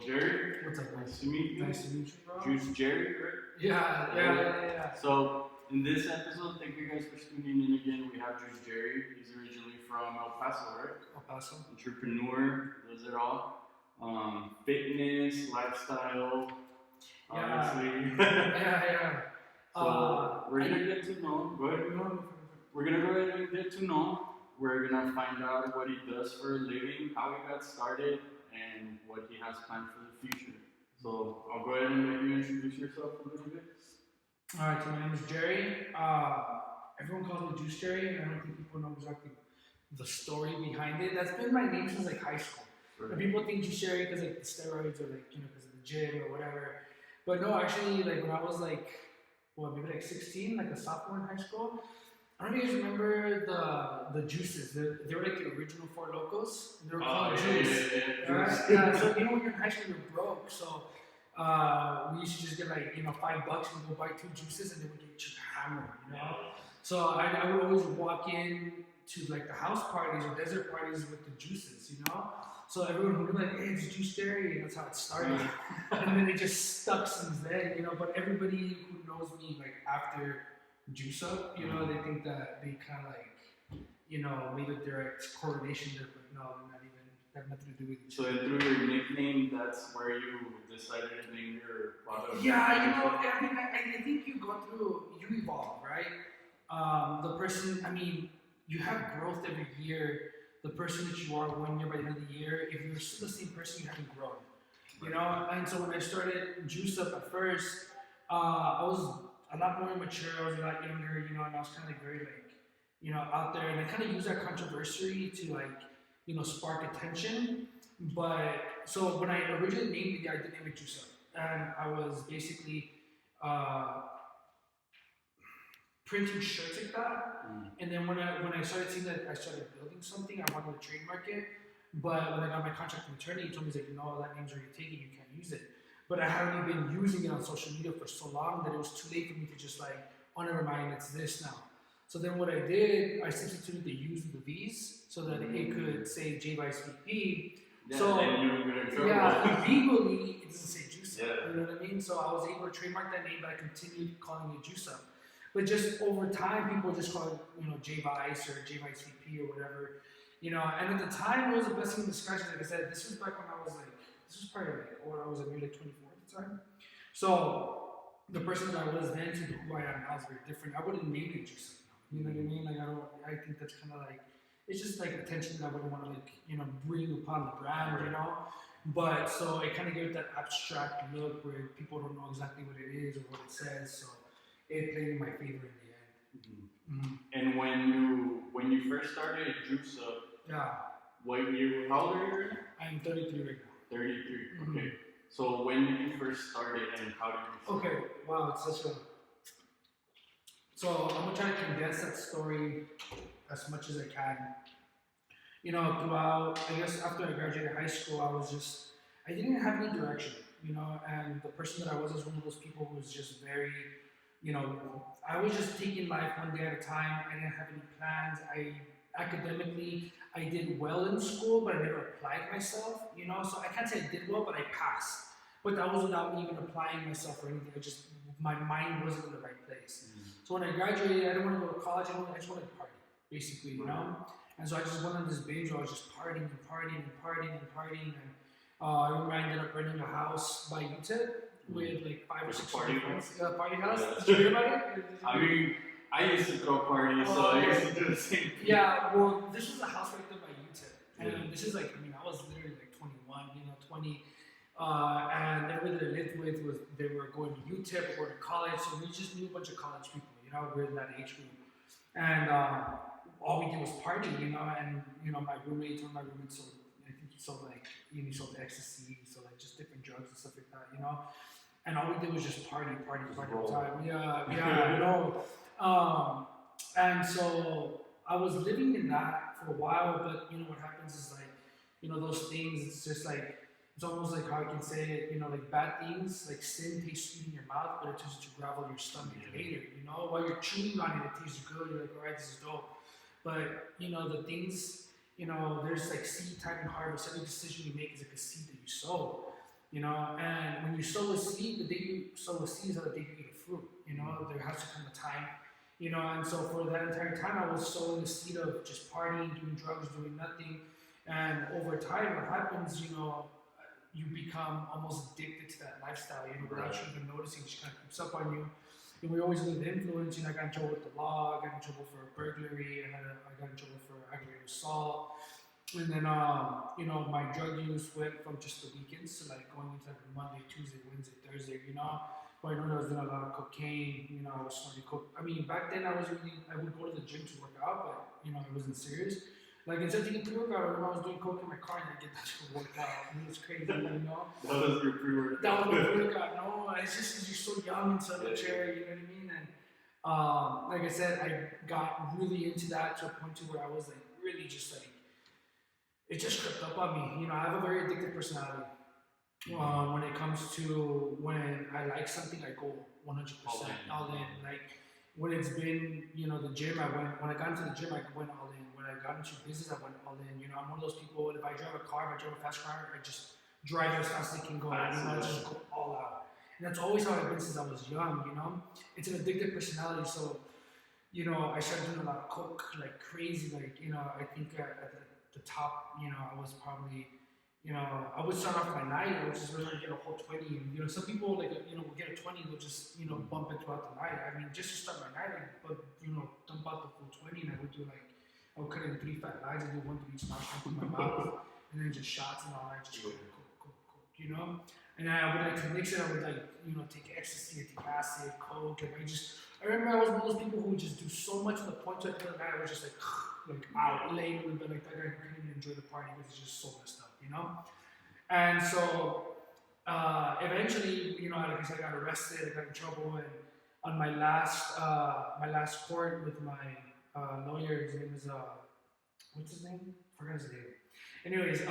Jerry. What's up, Nice to meet you. Nice to meet you, bro. Juice Jerry, right? Yeah. So, in this episode, thank you guys for tuning in again. We have Juice Jerry. He's originally from El Paso, right? El Paso. Entrepreneur, does it all. Fitness, lifestyle, obviously. Yeah. So, we're going to get to know. Go ahead. We're going to go ahead and get to know. We're going to find out what he does for a living, how he got started, and what he has planned for the future. So I'll go ahead and let you introduce yourself a little bit. Alright, so my name is Jerry. Everyone calls me Juice Jerry, and I don't think people know exactly the story behind it. That's been my name since like high school. Right. And people think Juice Jerry because like the steroids or like, you know, because of the gym or whatever. But no, actually, like when I was like, maybe like 16, like a sophomore in high school, I don't know if you guys remember the juices. They were like the original Four Locos. They were called juice. Yeah. So you know when you're in high school, you're broke. So we used to just get like $5 and go buy 2 juices, and they would get you hammered. So I would always walk in to like the house parties or desert parties with the juices. So everyone would be like, "Hey, it's Juice Jerry," and that's how it started. And then it just stuck since then. But everybody who knows me like after Juice Up, they think that they kind of like, made a direct correlation there, but no, they're not even, they have nothing to do with each other. So through your nickname, that's where you decided to name your product? Yeah, I think you go through, you evolve, right? The person, you have growth every year. The person that you are 1 year by the end of the year, if you're still the same person, you haven't grown, And so when I started Juice Up at first, I was a lot more mature, I was a lot younger, and I was kind of like very out there, and I kind of used that controversy to spark attention. But so when I originally named it, I did name it Juice Up, and I was basically printing shirts like that. And then when I started seeing that I started building something, I wanted to trademark it. But when I got my contract from attorney, he told me, he's like, "No, that name's already taken, you can't use it." But I hadn't been using it on social media for so long that it was too late for me to just oh, never mind, it's this now. So then what I did, I substituted the U's and the V's so that it could say Jvice Vp. Yeah, so then you were in trouble. Yeah, legally it doesn't say Juice Up. Yeah. You know what I mean? So I was able to trademark that name, but I continued calling it Juice Up. But just over time, people just call it, Jvice or Jvice Vp or whatever. And at the time, it was a blessing in disguise. Like I said, this was back when I was this was probably I was maybe 24 at the time. So the person that I was then to who I am now is very different. I wouldn't name it Juice Up now. You know what I mean? I think that's kind of it's just attention that I wouldn't want to bring upon the brand, But so it kind of gave it that abstract look where people don't know exactly what it is or what it says. So it played in my favor in the end. And when you first started Juice Up, what year? How old are you right now? I'm 33 right now. 33. Okay. So when did you first start it, and how did you start? Okay. Wow, it's such a. So I'm gonna try to condense that story as much as I can. Throughout, I guess after I graduated high school, I didn't have any direction, and the person that I was one of those people who was just very, I was just taking life one day at a time. I didn't have any plans. Academically, I did well in school, but I never applied myself, so I can't say I did well, but I passed. But that was without me even applying myself or anything. My mind wasn't in the right place. So when I graduated, I didn't want to go to college. I just wanted to party, basically, And so I just went on this binge where I was just partying. And I remember I ended up renting a house by UTEP with 5 or 6 friends. Party house? Yeah. Did you hear about it? I used to throw parties, so I used to do the same thing. Yeah, well, this was a house right there by UTEP. And this is I was literally 21, 20. And everybody that I lived with they were going to UTEP or going to college, so we just knew a bunch of college people, we're in that age group. And all we did was party, and my roommate, one of my roommates sold, I think he sold he sold ecstasy, so just different drugs and stuff like that, And all we did was just party all the time. Yeah, and so I was living in that for a while, but what happens is those things, it's just it's almost like how I can say it, bad things, sin tastes sweet in your mouth, but it turns to gravel in your stomach later, while you're chewing on it, it tastes good, you're like, all right, this is dope. But, the things, there's seed time and harvest. Every decision you make is a seed that you sow. you know. And when you sow a seed, the day you sow a seed is the day you eat a fruit, you know. There has to come a time, you know. And so for that entire time, I was sowing the seed of just partying, doing drugs, doing nothing. And over time, what happens, you know, you become almost addicted to that lifestyle, you know, without you even noticing. It just kind of creeps up on you. And we always live influence. You know, I got in trouble with the law. I got in trouble for burglary. I got in trouble for aggravated assault. And then, you know, my drug use went from just the weekends to like going into like Monday, Tuesday, Wednesday, Thursday. You know, but I know I was doing a lot of cocaine. You know, I was snorting coke. I mean, back then I would go to the gym to work out, but you know, it wasn't serious. Like instead of taking pre-workout, I was doing coke in my car and I get that to work out. I mean, it's crazy, you know. That was your pre-workout. That was my pre-workout. No, it's just because you're so young and so immature, you know what I mean? And like I said, I got really into that to a point to where I was like really just like, it just crept up on me. You know, I have a very addictive personality. When it comes to when I like something, I go 100% all in. Like when it's been, you know, the gym, when I got into the gym, I went all in. When I got into business, I went all in. You know, I'm one of those people, if I drive a car, if I drive a fast car, I just drive as fast as I can go. You know, I just go all out. And that's always how I've been since I was young, you know. It's an addictive personality, so, you know, I started doing a lot of coke, like crazy, like, you know, I think at the top, you know, I was probably, you know, I would start off my night, I would just really get a whole 20, and, you know, some people, like, you know, will get a 20, they'll just, you know, bump it throughout the night. I mean, just to start my night, but, you know, dump out the full 20, and I would do, like, I would cut in 3 fat lines, I'd do 1 for each nostril through my mouth, and then just shots and all that, just coke, you know? And I would like to mix it, I would like, you know, take ecstasy, take acid, coke, and I remember I was one of those people who would just do so much to the point that the night I was just like out laying in the bed like that. I couldn't even enjoy the party because it's just so messed up, you know? And so eventually, you know, like I said, I got arrested, I got in trouble, and on my last court with my lawyer, his name is, what's his name? I forgot his name. Anyways,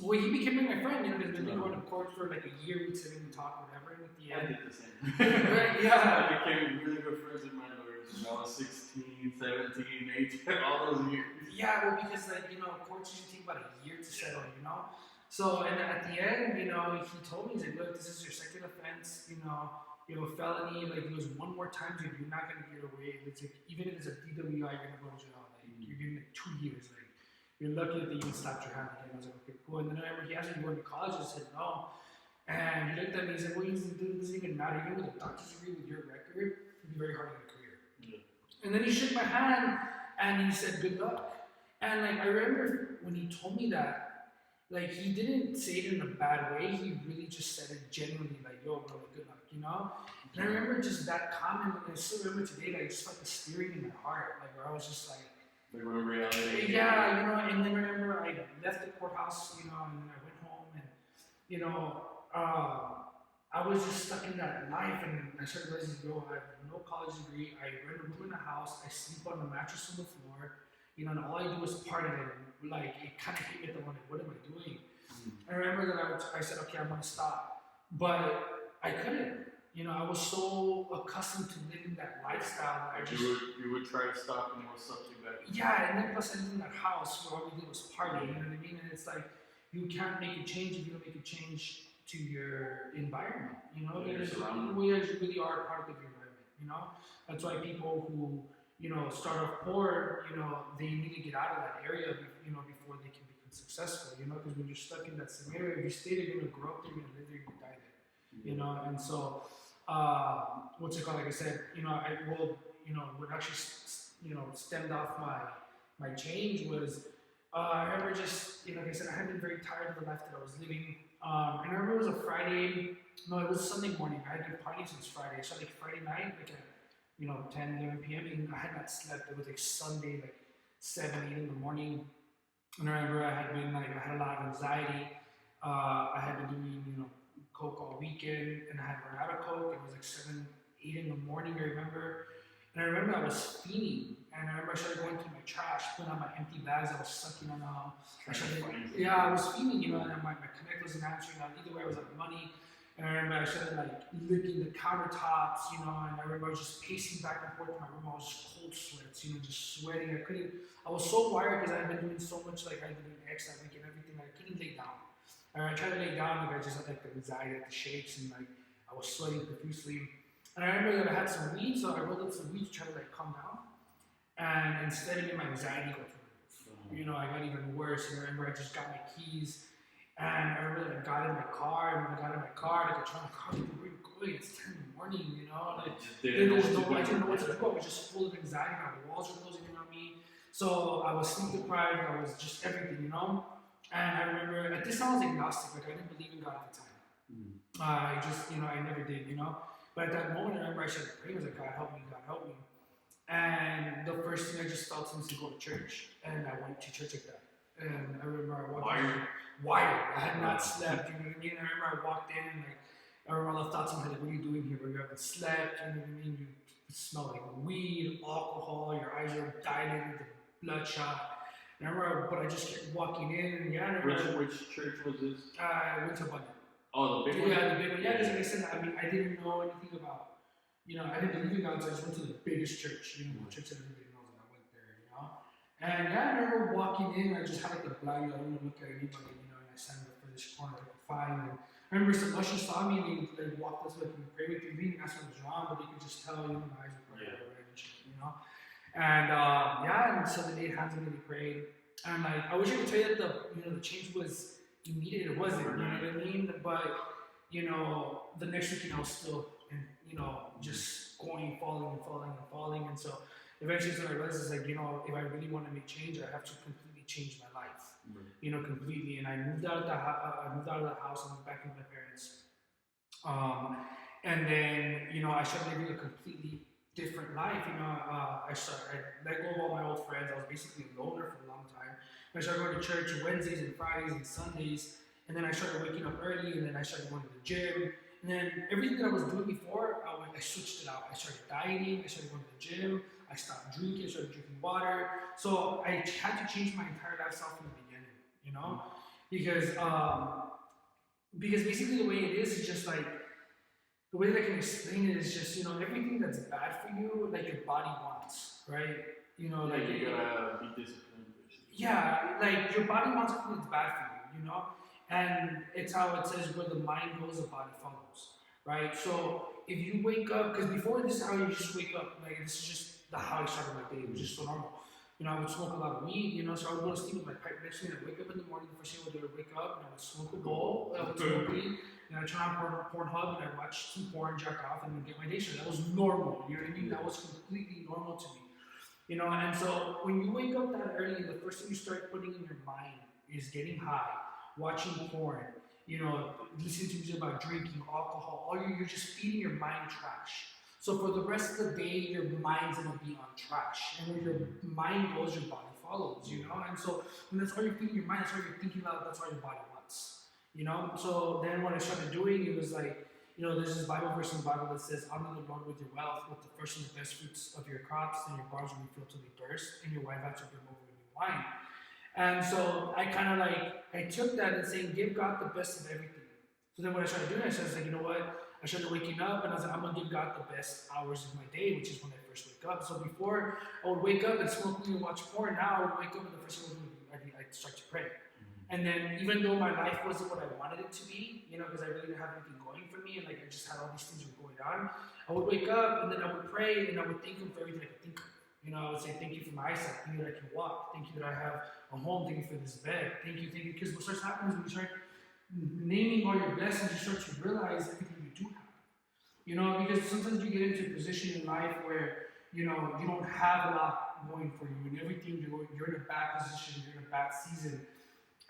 well, he became my friend, you know, because we've been going to court for like a year, we'd sit and talk, whatever, and at the end. I did the same. Right, yeah. I became really good friends with my lawyers when I was 16, 17, 18, all those years. Yeah, well, because, like, you know, courts usually take about a year to settle, you know? So, and at the end, you know, he told me, he's like, look, this is your second offense, you know, you have a felony, like, it was one more time, dude, you're not going to get away. It's like, even if it's a DWI, you're going to go to jail. Like, you're getting like 2 years, like, you're lucky that they even slapped your hand again. I was like, okay, cool. And then I remember he asked me to go to college. I said no. And he looked at me and said, well, it doesn't even matter. Even with a doctor's degree with your record, it'd be very hard to get a career. Yeah. And then he shook my hand and he said, good luck. And like, I remember when he told me that, like, he didn't say it in a bad way. He really just said it genuinely, like, yo, bro, like, good luck, you know? And I remember just that comment, and I still remember today, like, just like the steering in my heart, like, where I was just like, reality. Yeah, you know, and then remember I left the courthouse, you know, and then I went home, and, you know, I was just stuck in that life, and I started realizing, yo, I have no college degree, I rent a room in the house, I sleep on a mattress on the floor, you know, and all I do is party, and like, it kind of hit me at the one, like, what am I doing? I remember that I said, okay, I'm gonna stop, but I couldn't. You know, I was so accustomed to living that lifestyle that I just... You would try to stop and it was something back. Yeah, and then plus I lived in that house where all we did was party, you know what I mean? And it's like, you can't make a change if you don't make a change to your environment, you know? We really are a product of your environment, you know? That's why people who, you know, start off poor, you know, they need to get out of that area, you know, before they can become successful, you know? Because when you're stuck in that same area, if you stay there, you're going to grow up there, you're going to live there, you're going to die there, you know? And so... what's it called? Like I said, you know, I will, you know, what actually, you know, stemmed off my change was, I remember just, you know, like I said, I had been very tired of the life that I was living. And I remember it was a Friday, no, it was Sunday morning. I had been partying since Friday. So like Friday night, like at, you know, 10, 11 p.m. and I had not slept. It was like Sunday, like 7, 8 in the morning. And I remember I had a lot of anxiety. I had been doing, you know, coke all weekend, and I had run out of coke. It was like 7, 8 in the morning, I remember. And I remember I was fiending, and I remember I started going through my trash, putting out my empty bags. I was sucking on them. I was fiending, you know, and my connect wasn't answering. Either way, I was out of money. And I remember I started like licking the countertops, you know, and I remember I was just pacing back and forth in my room. I was just cold sweats, you know, just sweating. I was so wired because I had been doing so much, like I had been doing X that week and everything. I couldn't lay down. I tried to lay down, like I just had like the anxiety, like the shakes, and like I was sweating profusely. And I remember that I had some weed, so I rolled up some weed to try to like calm down. And instead of me, my anxiety got through the roof. You know, I got even worse. And I remember I just got my keys, and I remember that I got in my car, and when I got in my car, like I turned the car, like, where are you going? It's 10 in the morning, you know? Like, I didn't know what to do. I was just full of anxiety. My walls were closing in on me. So I was sleep deprived. I was just everything, you know? And I remember, at this time I was agnostic. Like, I didn't believe in God at the time. I just, you know, I never did, you know? But at that moment, I remember I started praying. I was like, God, help me, God, help me. And the first thing I just felt was to go to church. And I went to church like that. And I remember I walked in. Wired. I had not slept, you know what I mean? I remember I walked in and like, I remember all the thoughts in my head, like, what are you doing here? Where you haven't slept, you know what I mean? You smell like weed, alcohol, your eyes are dilated, bloodshot. And I remember, but I just kept walking in, and yeah, I remember. Which church was this? I went to Bunny. Oh, the big one? Yeah, the big one. Yeah, because like I said, I mean, I didn't know anything about, you know, I didn't believe in God, so I just went to the biggest church, you know, the church that everybody knows, and I went there, you know. And yeah, I remember walking in, I just had like the blind, I didn't look at anybody, you know, and I signed up for this corner, I could find. And I remember some ushers saw me, and they walked us like, and pray with me, and asked what was wrong, but they could just tell, you know, my eyes were bright, you know. And yeah, and so they laid hands on me, they prayed. And like, I wish I could tell you that the change was immediate. It wasn't, you know what I mean? But you know, the next week, I was still, you know, just falling. And so eventually, I realized, is like, you know, if I really want to make change, I have to completely change my life, you know, completely. And I moved out of the house. I moved back in with my parents. And then, you know, I started living a completely different life. You know, I let go of all my old friends. I was basically a loner for a long time. I started going to church Wednesdays and Fridays and Sundays, and then I started waking up early, and then I started going to the gym, and then everything that I was doing before, I switched it out. I started dieting, I started going to the gym, I stopped drinking, I started drinking water. So I had to change my entire lifestyle from the beginning, you know, because basically the way it is just like, the way that I can explain it is just, you know, everything that's bad for you, like your body wants, right? You know, like you gotta be disciplined. Yeah, like your body wants something that's bad for you, you know? And it's how it says where the mind goes, the body follows, right? So if you wake up, because before this is how you just wake up, like this is just how I started my day, it was just so normal. You know, I would smoke a lot of weed, you know, so I would go to sleep with my pipe next to me, and I'd wake up in the morning, the first thing I would do, I'd wake up, and I would smoke a bowl, I would smoke weed, and I'd turn on Pornhub, and I'd watch some porn, jack off, and then get my day started. That was normal, you know what I mean? That was completely normal to me. You know, and so when you wake up that early, the first thing you start putting in your mind is getting high, watching porn, you know, listening to music about drinking, alcohol, you're just feeding your mind trash. So for the rest of the day, your mind's gonna be on trash. And where your mind goes, your body follows, you know? And so when that's all you're feeding your mind, that's all you're thinking about, that's all your body wants. You know? So then what I started doing, it was like, you know, there's this Bible verse in the Bible that says, honor the Lord with your wealth, with the first and the best fruits of your crops, and your barns will be filled till they burst, and your wine vats will brim over with new wine. And so I kind of like, I took that and saying, give God the best of everything. So then what I started doing, I started like, you know what? I started waking up, and I was like, I'm going to give God the best hours of my day, which is when I first wake up. So before I would wake up and smoke weed and watch porn, now I would wake up and the first thing I'd start to pray. And then even though my life wasn't what I wanted it to be, you know, because I really didn't have anything going for me, and like I just had all these things were going on, I would wake up and then I would pray and I would thank Him for everything I could think of. You know, I would say, thank you for my eyesight, thank you that I can walk, thank you that I have a home, thank you for this bed, thank you, because what starts happening is when you start naming all your blessings, you start to realize everything you do have. You know, because sometimes you get into a position in life where, you know, you don't have a lot going for you, and everything, you're in a bad position, you're in a bad season.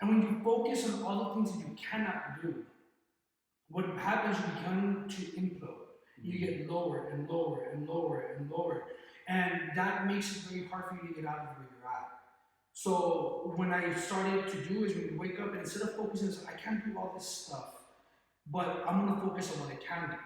And when you focus on all the things that you cannot do, what happens, you begin to implode. You get lower and lower and lower and lower. And that makes it very hard for you to get out of where you're at. So when I started to do is when you wake up and instead of focusing on, I can't do all this stuff, but I'm going to focus on what I can do.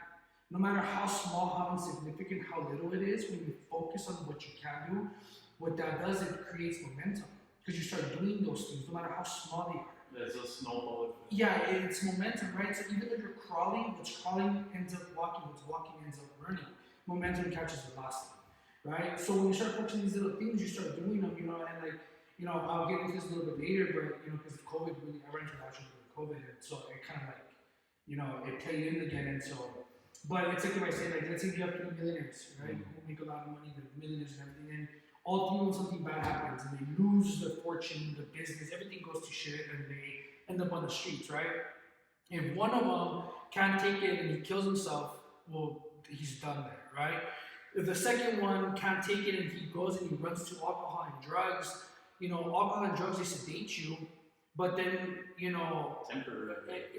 No matter how small, how insignificant, how little it is, when you focus on what you can do, what that does, it creates momentum. Because you start doing those things, no matter how small they are. There's a snowball effect. Yeah, it's momentum, right? So even though you're crawling, what's crawling ends up walking, what's walking ends up running. Momentum catches velocity, right? So when you start focusing on these little things, you start doing them, you know, and like, you know, I'll get into this a little bit later, but, you know, because of COVID, really, I ran into an actual COVID, and so it kind of like, it played in again, and so. But it's like if I say, like, let's say you have 3 millionaires, right, who make a lot of money, they're millionaires and everything, and all three when something bad happens, and they lose their fortune, the business, everything goes to shit, and they end up on the streets, right? If one of them can't take it and he kills himself, well, he's done there, right? If the second one can't take it and he goes and he runs to alcohol and drugs, alcohol and drugs, they sedate you, but then, Temporary.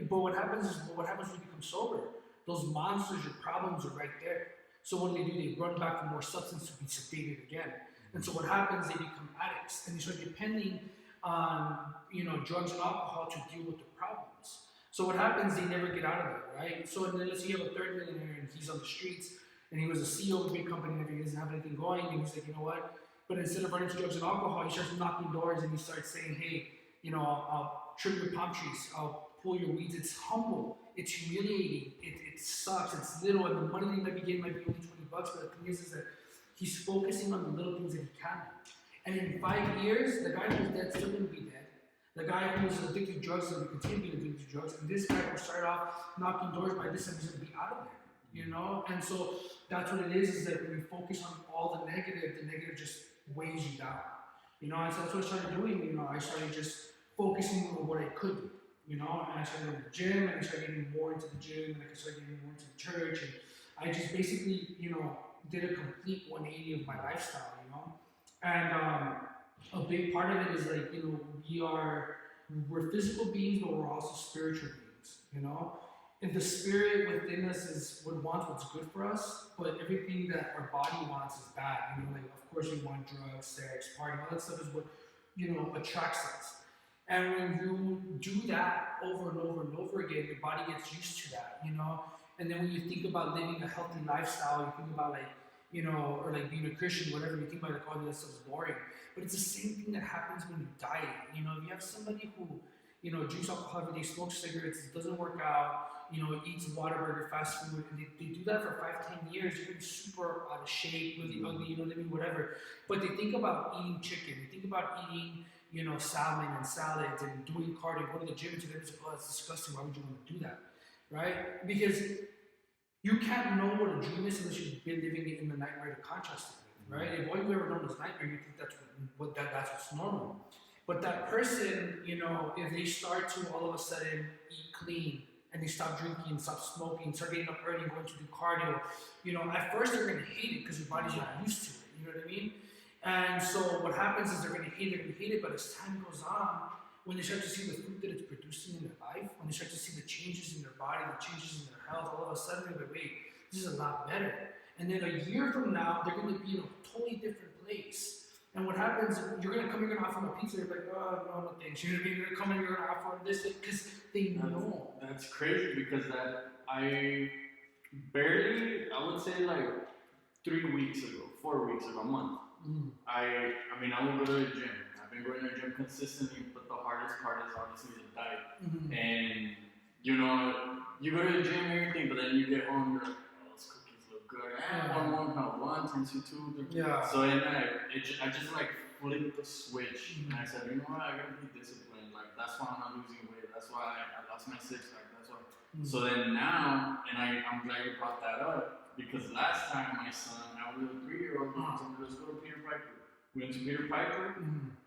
but what happens when you become sober? Those monsters, your problems are right there. So what do? They run back for more substance to be sedated again. And so what happens, they become addicts and they start depending on, drugs and alcohol to deal with the problems. So what happens, they never get out of it, right? So then let's say you have a third millionaire and he's on the streets and he was a CEO of a big company and he doesn't have anything going, and he's like, you know what? But instead of running to drugs and alcohol, he starts knocking doors and he starts saying, hey, I'll trim your palm trees, I'll pull your weeds. It's humble, it's humiliating, it sucks, it's little, and the money that he might be getting might be only $20, but the thing is that he's focusing on the little things that he can. And in 5 years, the guy who's dead still gonna be dead. The guy who's addicted to drugs is gonna continue being addicted to drugs, and this guy who started off knocking doors, by this time he's gonna be out of there, And so that's what it is that when you focus on all the negative just weighs you down, And so that's what I started doing, I started just focusing on what I could do, and I started going to the gym, and I started getting more into the gym, and I started getting more into the church, and I just basically, did a complete 180 of my lifestyle, And a big part of it is like, we're physical beings, but we're also spiritual beings, And the spirit within us is what wants what's good for us, but everything that our body wants is bad. Like of course we want drugs, sex, party, all that stuff is what, attracts us. And when you do that over and over and over again, your body gets used to that, And then when you think about living a healthy lifestyle, you think about like, or like being a Christian, whatever, you think about like, oh, that stuff's boring. But it's the same thing that happens when you diet. If you have somebody who, drinks alcohol every day, smokes cigarettes, doesn't work out, eats Whataburger, fast food, and they do that for 5-10 years, you're gonna be super out of shape, really ugly, whatever. But they think about eating chicken, they think about eating, salmon and salads and doing cardio, go to the gym, and they're like, oh, that's disgusting, why would you want to do that, right? Because you can't know what a dream is unless you've been living it in the nightmare to contrast it, right? If all you've ever known is nightmare, you think that's that's what's normal. But that person, if they start to all of a sudden eat clean and they stop drinking and stop smoking, start getting up early and going to do cardio, at first they're going to hate it because your body's not used to it, you know what I mean? And so what happens is they're going to hate it, but as time goes on, when they start to see the fruit that it's producing in their life, when they start to see the changes in their body, the changes in their health, all of a sudden they're like, wait, this is a lot better. And then a year from now, they're going to be in a totally different place. And what happens, you're going to come, you're going to offer them a pizza, you're like, oh, no thanks. You're going to come and you're going to offer them this, because they know. That's crazy, because I would say like 3 weeks ago, 4 weeks ago, a month. I will go to the gym. I've been going to the gym consistently, but the hardest part is obviously the diet. And, you go to the gym and everything, but then you get home, you're like, those cookies look good. One turns to two. Yeah. So then I just like flipped the switch, and I said, you know what, I gotta be disciplined. Like that's why I'm not losing weight. That's why I lost my six-pack. That's why. So then now, and I'm glad you brought that up, because last time my son, I was a 3-year-old, told me, let's go to Peter Piper. We went to Peter Piper.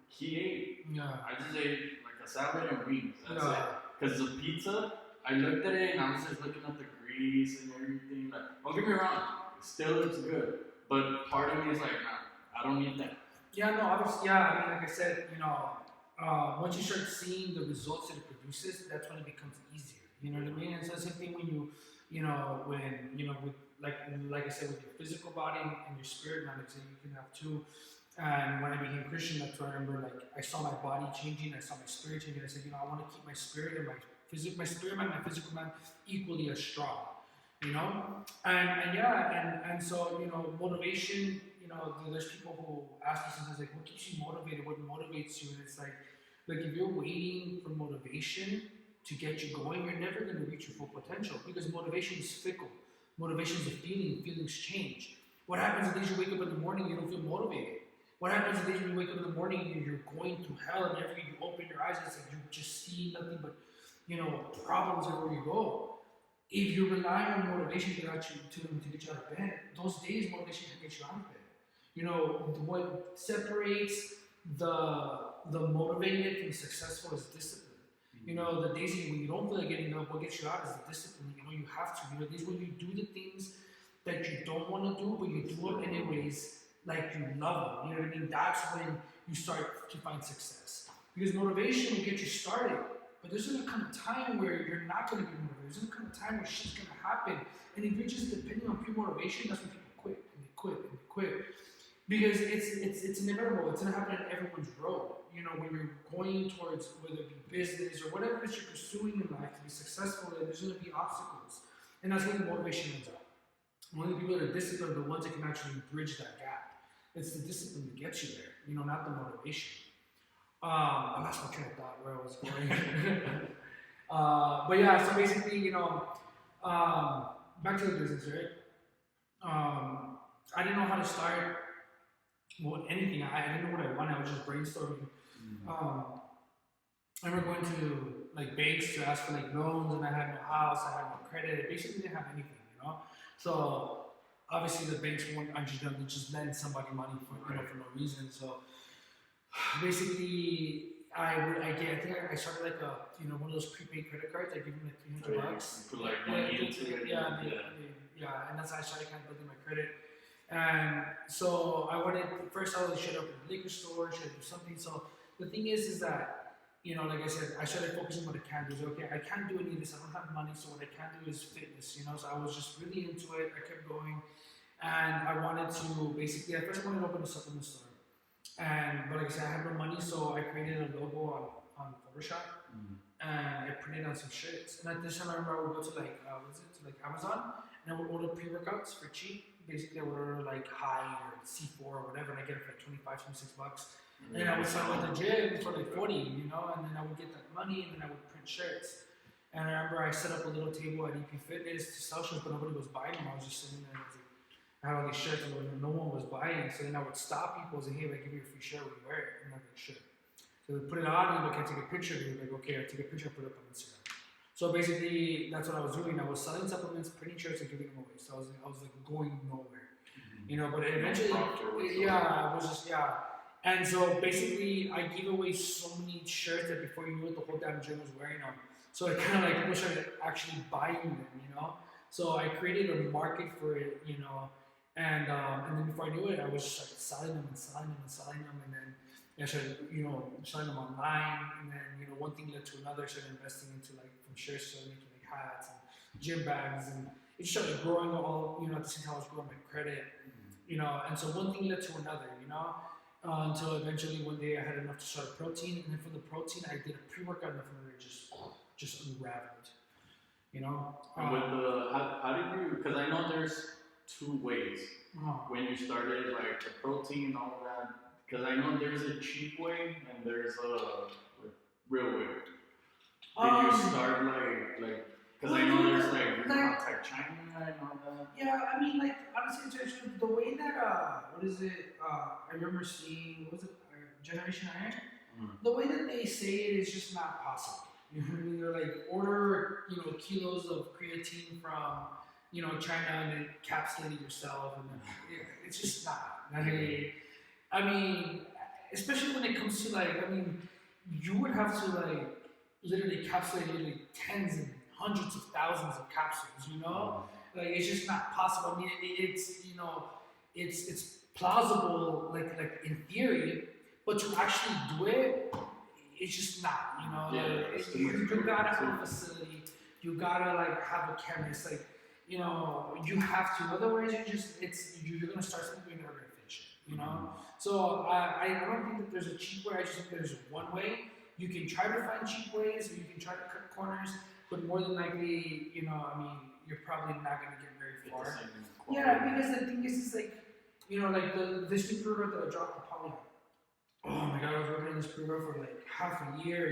He ate. Yeah. I just ate like a salad and wings. That's it. Because the pizza, I looked at it and I was just looking at the grease and everything. Like, don't get me wrong, it still looks good. But part of me is like, nah, I don't need that. Yeah, no, obviously, yeah. Like I said, once you start seeing the results that it produces, that's when it becomes easier. You know what I mean? And so the same thing when with like I said, with your physical body and your spirit, like I said, you can have two. And when I became Christian, that's when I remember, like, I saw my body changing, I saw my spirit changing. I said, I want to keep my spirit and my spirit man, my physical man equally as strong, And so, motivation, there's people who ask me sometimes, like, what keeps you motivated? What motivates you? And it's like if you're waiting for motivation to get you going, you're never going to reach your full potential, because motivation is fickle. Motivation is a feeling. Feelings change. What happens the days you wake up in the morning, you don't feel motivated? What happens the days when you wake up in the morning and you're going through hell, and every you open your eyes, it's like you just see nothing but problems everywhere you go. If you're relying on motivation to get you out of bed, those days motivation can get you out of bed. What separates the motivated from successful is discipline. The days when you don't feel like getting up, what gets you out is the discipline. You have to. These when you do the things that you don't want to do, but you do it anyways, like you love them. You know what I mean? That's when you start to find success. Because motivation will get you started, but there's gonna come a time where you're not gonna be motivated. There's gonna come a time where shit's gonna happen, and if you're just depending on pure motivation, that's when people quit and they quit and they quit. Because it's inevitable. It's gonna happen in everyone's road. When you're going towards whether it be business or whatever it is you're pursuing in life to be successful, there's gonna be obstacles, and that's when the motivation ends up. Only the people that are disciplined are the ones that can actually bridge that gap. It's the discipline that gets you there, not the motivation. I lost my train of thought where I was going. But yeah, so basically, back to the business, right? I didn't know how to start anything. I didn't know what I wanted. I was just brainstorming. I remember going to banks to ask for loans, and I had no house, I had no credit. I basically didn't have anything, So obviously the banks weren't going to just lend somebody money for for no reason. So basically, I started one of those prepaid credit cards. I give them $300. Put money into it. Yeah, and that's how I started kind of building my credit. And so I first I was shut up in a liquor store, should do something. So the thing is that, like I said, I started focusing on what I can do. So, okay, I can't do any of this. I don't have money, so what I can do is fitness, So I was just really into it. I kept going, and I wanted to basically, at first I wanted to open a supplement store. But like I said, I had no money, so I created a logo on Photoshop, and I printed on some shirts. And at this time, I remember I would go to Amazon, and I would order pre-workouts for cheap. Basically, I would order High or C4 or whatever, and I get it for $25, $26. And then I would sell at the gym for $40, and then I would get that money, and then I would print shirts. And I remember I set up a little table at EP Fitness to sell shirts, but nobody was buying them. I was just sitting there, and I had all these shirts, and no one was buying. So then I would stop people and say, hey, if I give you a free shirt, will you wear it? And I'd be like, sure. So they put it on, and I take a picture, and they'd be like, okay, I take a picture, put it up on Instagram. So basically, that's what I was doing. I was selling supplements, printing shirts, and giving them away. So I was going nowhere, But eventually, I was just. And so basically, I give away so many shirts that before you knew it, the whole damn gym was wearing them. So it kind of people started actually buying them, So I created a market for it, and then before I knew it, I was just selling them, and then I started, selling them online, and then one thing led to another. I started investing into from shirts to making hats and gym bags, and it just started growing all, at the same time I was growing my credit, and so one thing led to another, until eventually one day I had enough to start a protein, and then from the protein I did a pre-workout, and from there it just unraveled, And with how did you? Because I know there's two ways when you started the protein and all of that. Because I know there's a cheap way and there's a real way. Did you start because I know there's contact China and all that. Yeah, I mean honestly, the way that I remember seeing Generation Iron. The way that they say it is just not possible. You know what I mean? They're order kilos of creatine from China and then encapsulate it yourself, and then it's just not. I mean, especially when it comes to you would have to literally encapsulate tens and hundreds of thousands of capsules, it's just not possible. I mean, it's plausible, in theory, but to actually do it, it's just not, you gotta have a facility, you gotta have a chemist, you have to, otherwise you're gonna start something you're never gonna finish it, So I don't think that there's a cheap way. I just think there's one way. You can try to find cheap ways, or you can try to cut corners, but more than likely, you're probably not gonna get very far. Yeah, because the thing is this new program that I dropped, the Poly. Oh my god, I was working on this program for half a year,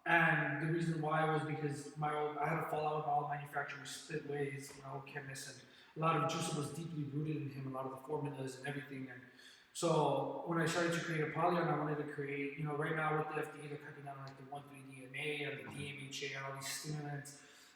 and the reason why was because I had a fallout with my old manufacturer, split ways, my old chemist, and a lot of Juice was deeply rooted in him, a lot of the formulas and everything, and So when I started to create a polyon, I wanted to create, right now with the FDA, they're cutting down on like the 1,3-DNA and the DMHA and all these stimulants,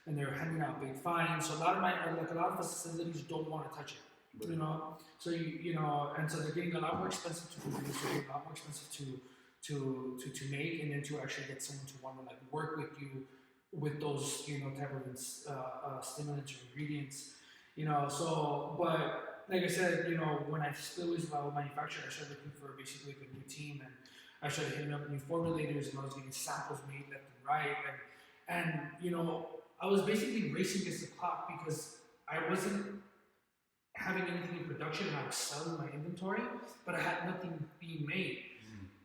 and they're handing out big fines. So a lot of facilities don't want to touch it, So and so they're getting a lot more expensive to produce, they're getting a lot more expensive to make, and then to actually get someone to want to like work with you with those type of stimulants or ingredients, So, but like I said, when I split with my manufacturer, I started looking for basically like a new team, and I started hitting up new formulators, and I was getting samples made left and right, and I was basically racing against the clock because I wasn't having anything in production, and I was selling my inventory, but I had nothing being made,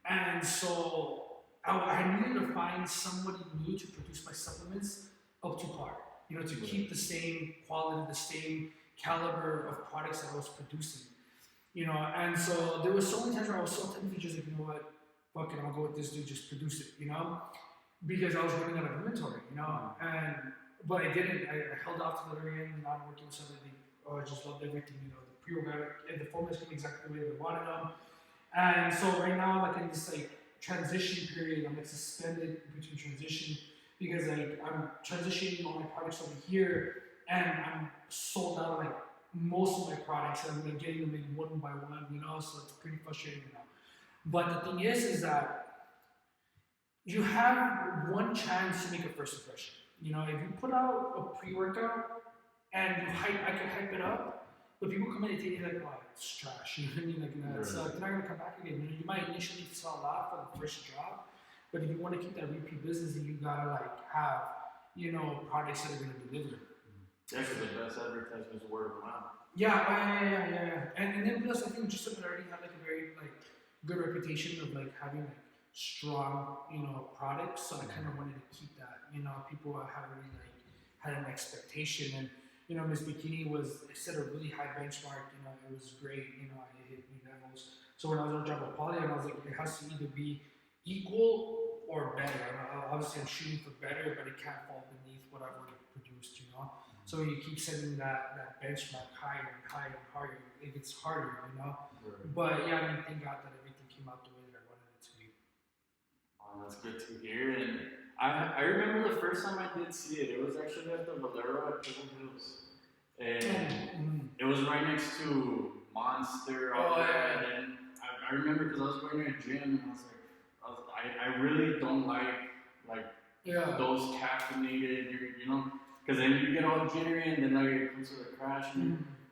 and so I needed to find somebody new to produce my supplements up to par, to keep the same quality, the same caliber of products that I was producing, and so there was so many times where I was so tempted to just like, you know what, fuck it, I'll go with this dude, just produce it, because I was running out of inventory, but I didn't, I held off to the very end, and now I'm working with somebody, I just loved everything, the pre-organic, and the formulas came exactly the way they wanted them, and so right now I'm like in this like transition period, I'm like suspended between transition, because like I'm transitioning all my products over here, and I'm sold out like most of my products, and I'm like getting them in one by one, so it's pretty frustrating now. But the thing is that you have one chance to make a first impression. If you put out a pre-workout and I can hype it up, but people come in and take it like, oh, it's trash. You know what I mean? Like, they're not gonna come back again. You might initially sell a lot for the first drop, but if you want to keep that repeat business, then you gotta like have products that are gonna deliver. Yeah, because the best advertisement is word of mouth. Yeah. And then plus, I think just that I already have like a very like good reputation of like having like strong products, so I kind of wanted to keep that. People have already like had an expectation, and Miss Bikini set a really high benchmark. It was great. I hit new levels. So when I was on job with Poly, I was like, it has to either be equal or better. Obviously, I'm shooting for better, but it can't fall beneath what I've already produced. So you keep setting that benchmark higher and higher and higher. It gets harder, Right. But yeah, thank God that everything came out the way that I wanted it to be. Oh, that's good to hear. And I remember the first time I did see it. It was actually at the Valero at Pebble Hills, and it was right next to Monster. And then I remember because I was going to a gym, and I was like, I really don't like those caffeinated, because then you get all jittery, and then it comes with a crash.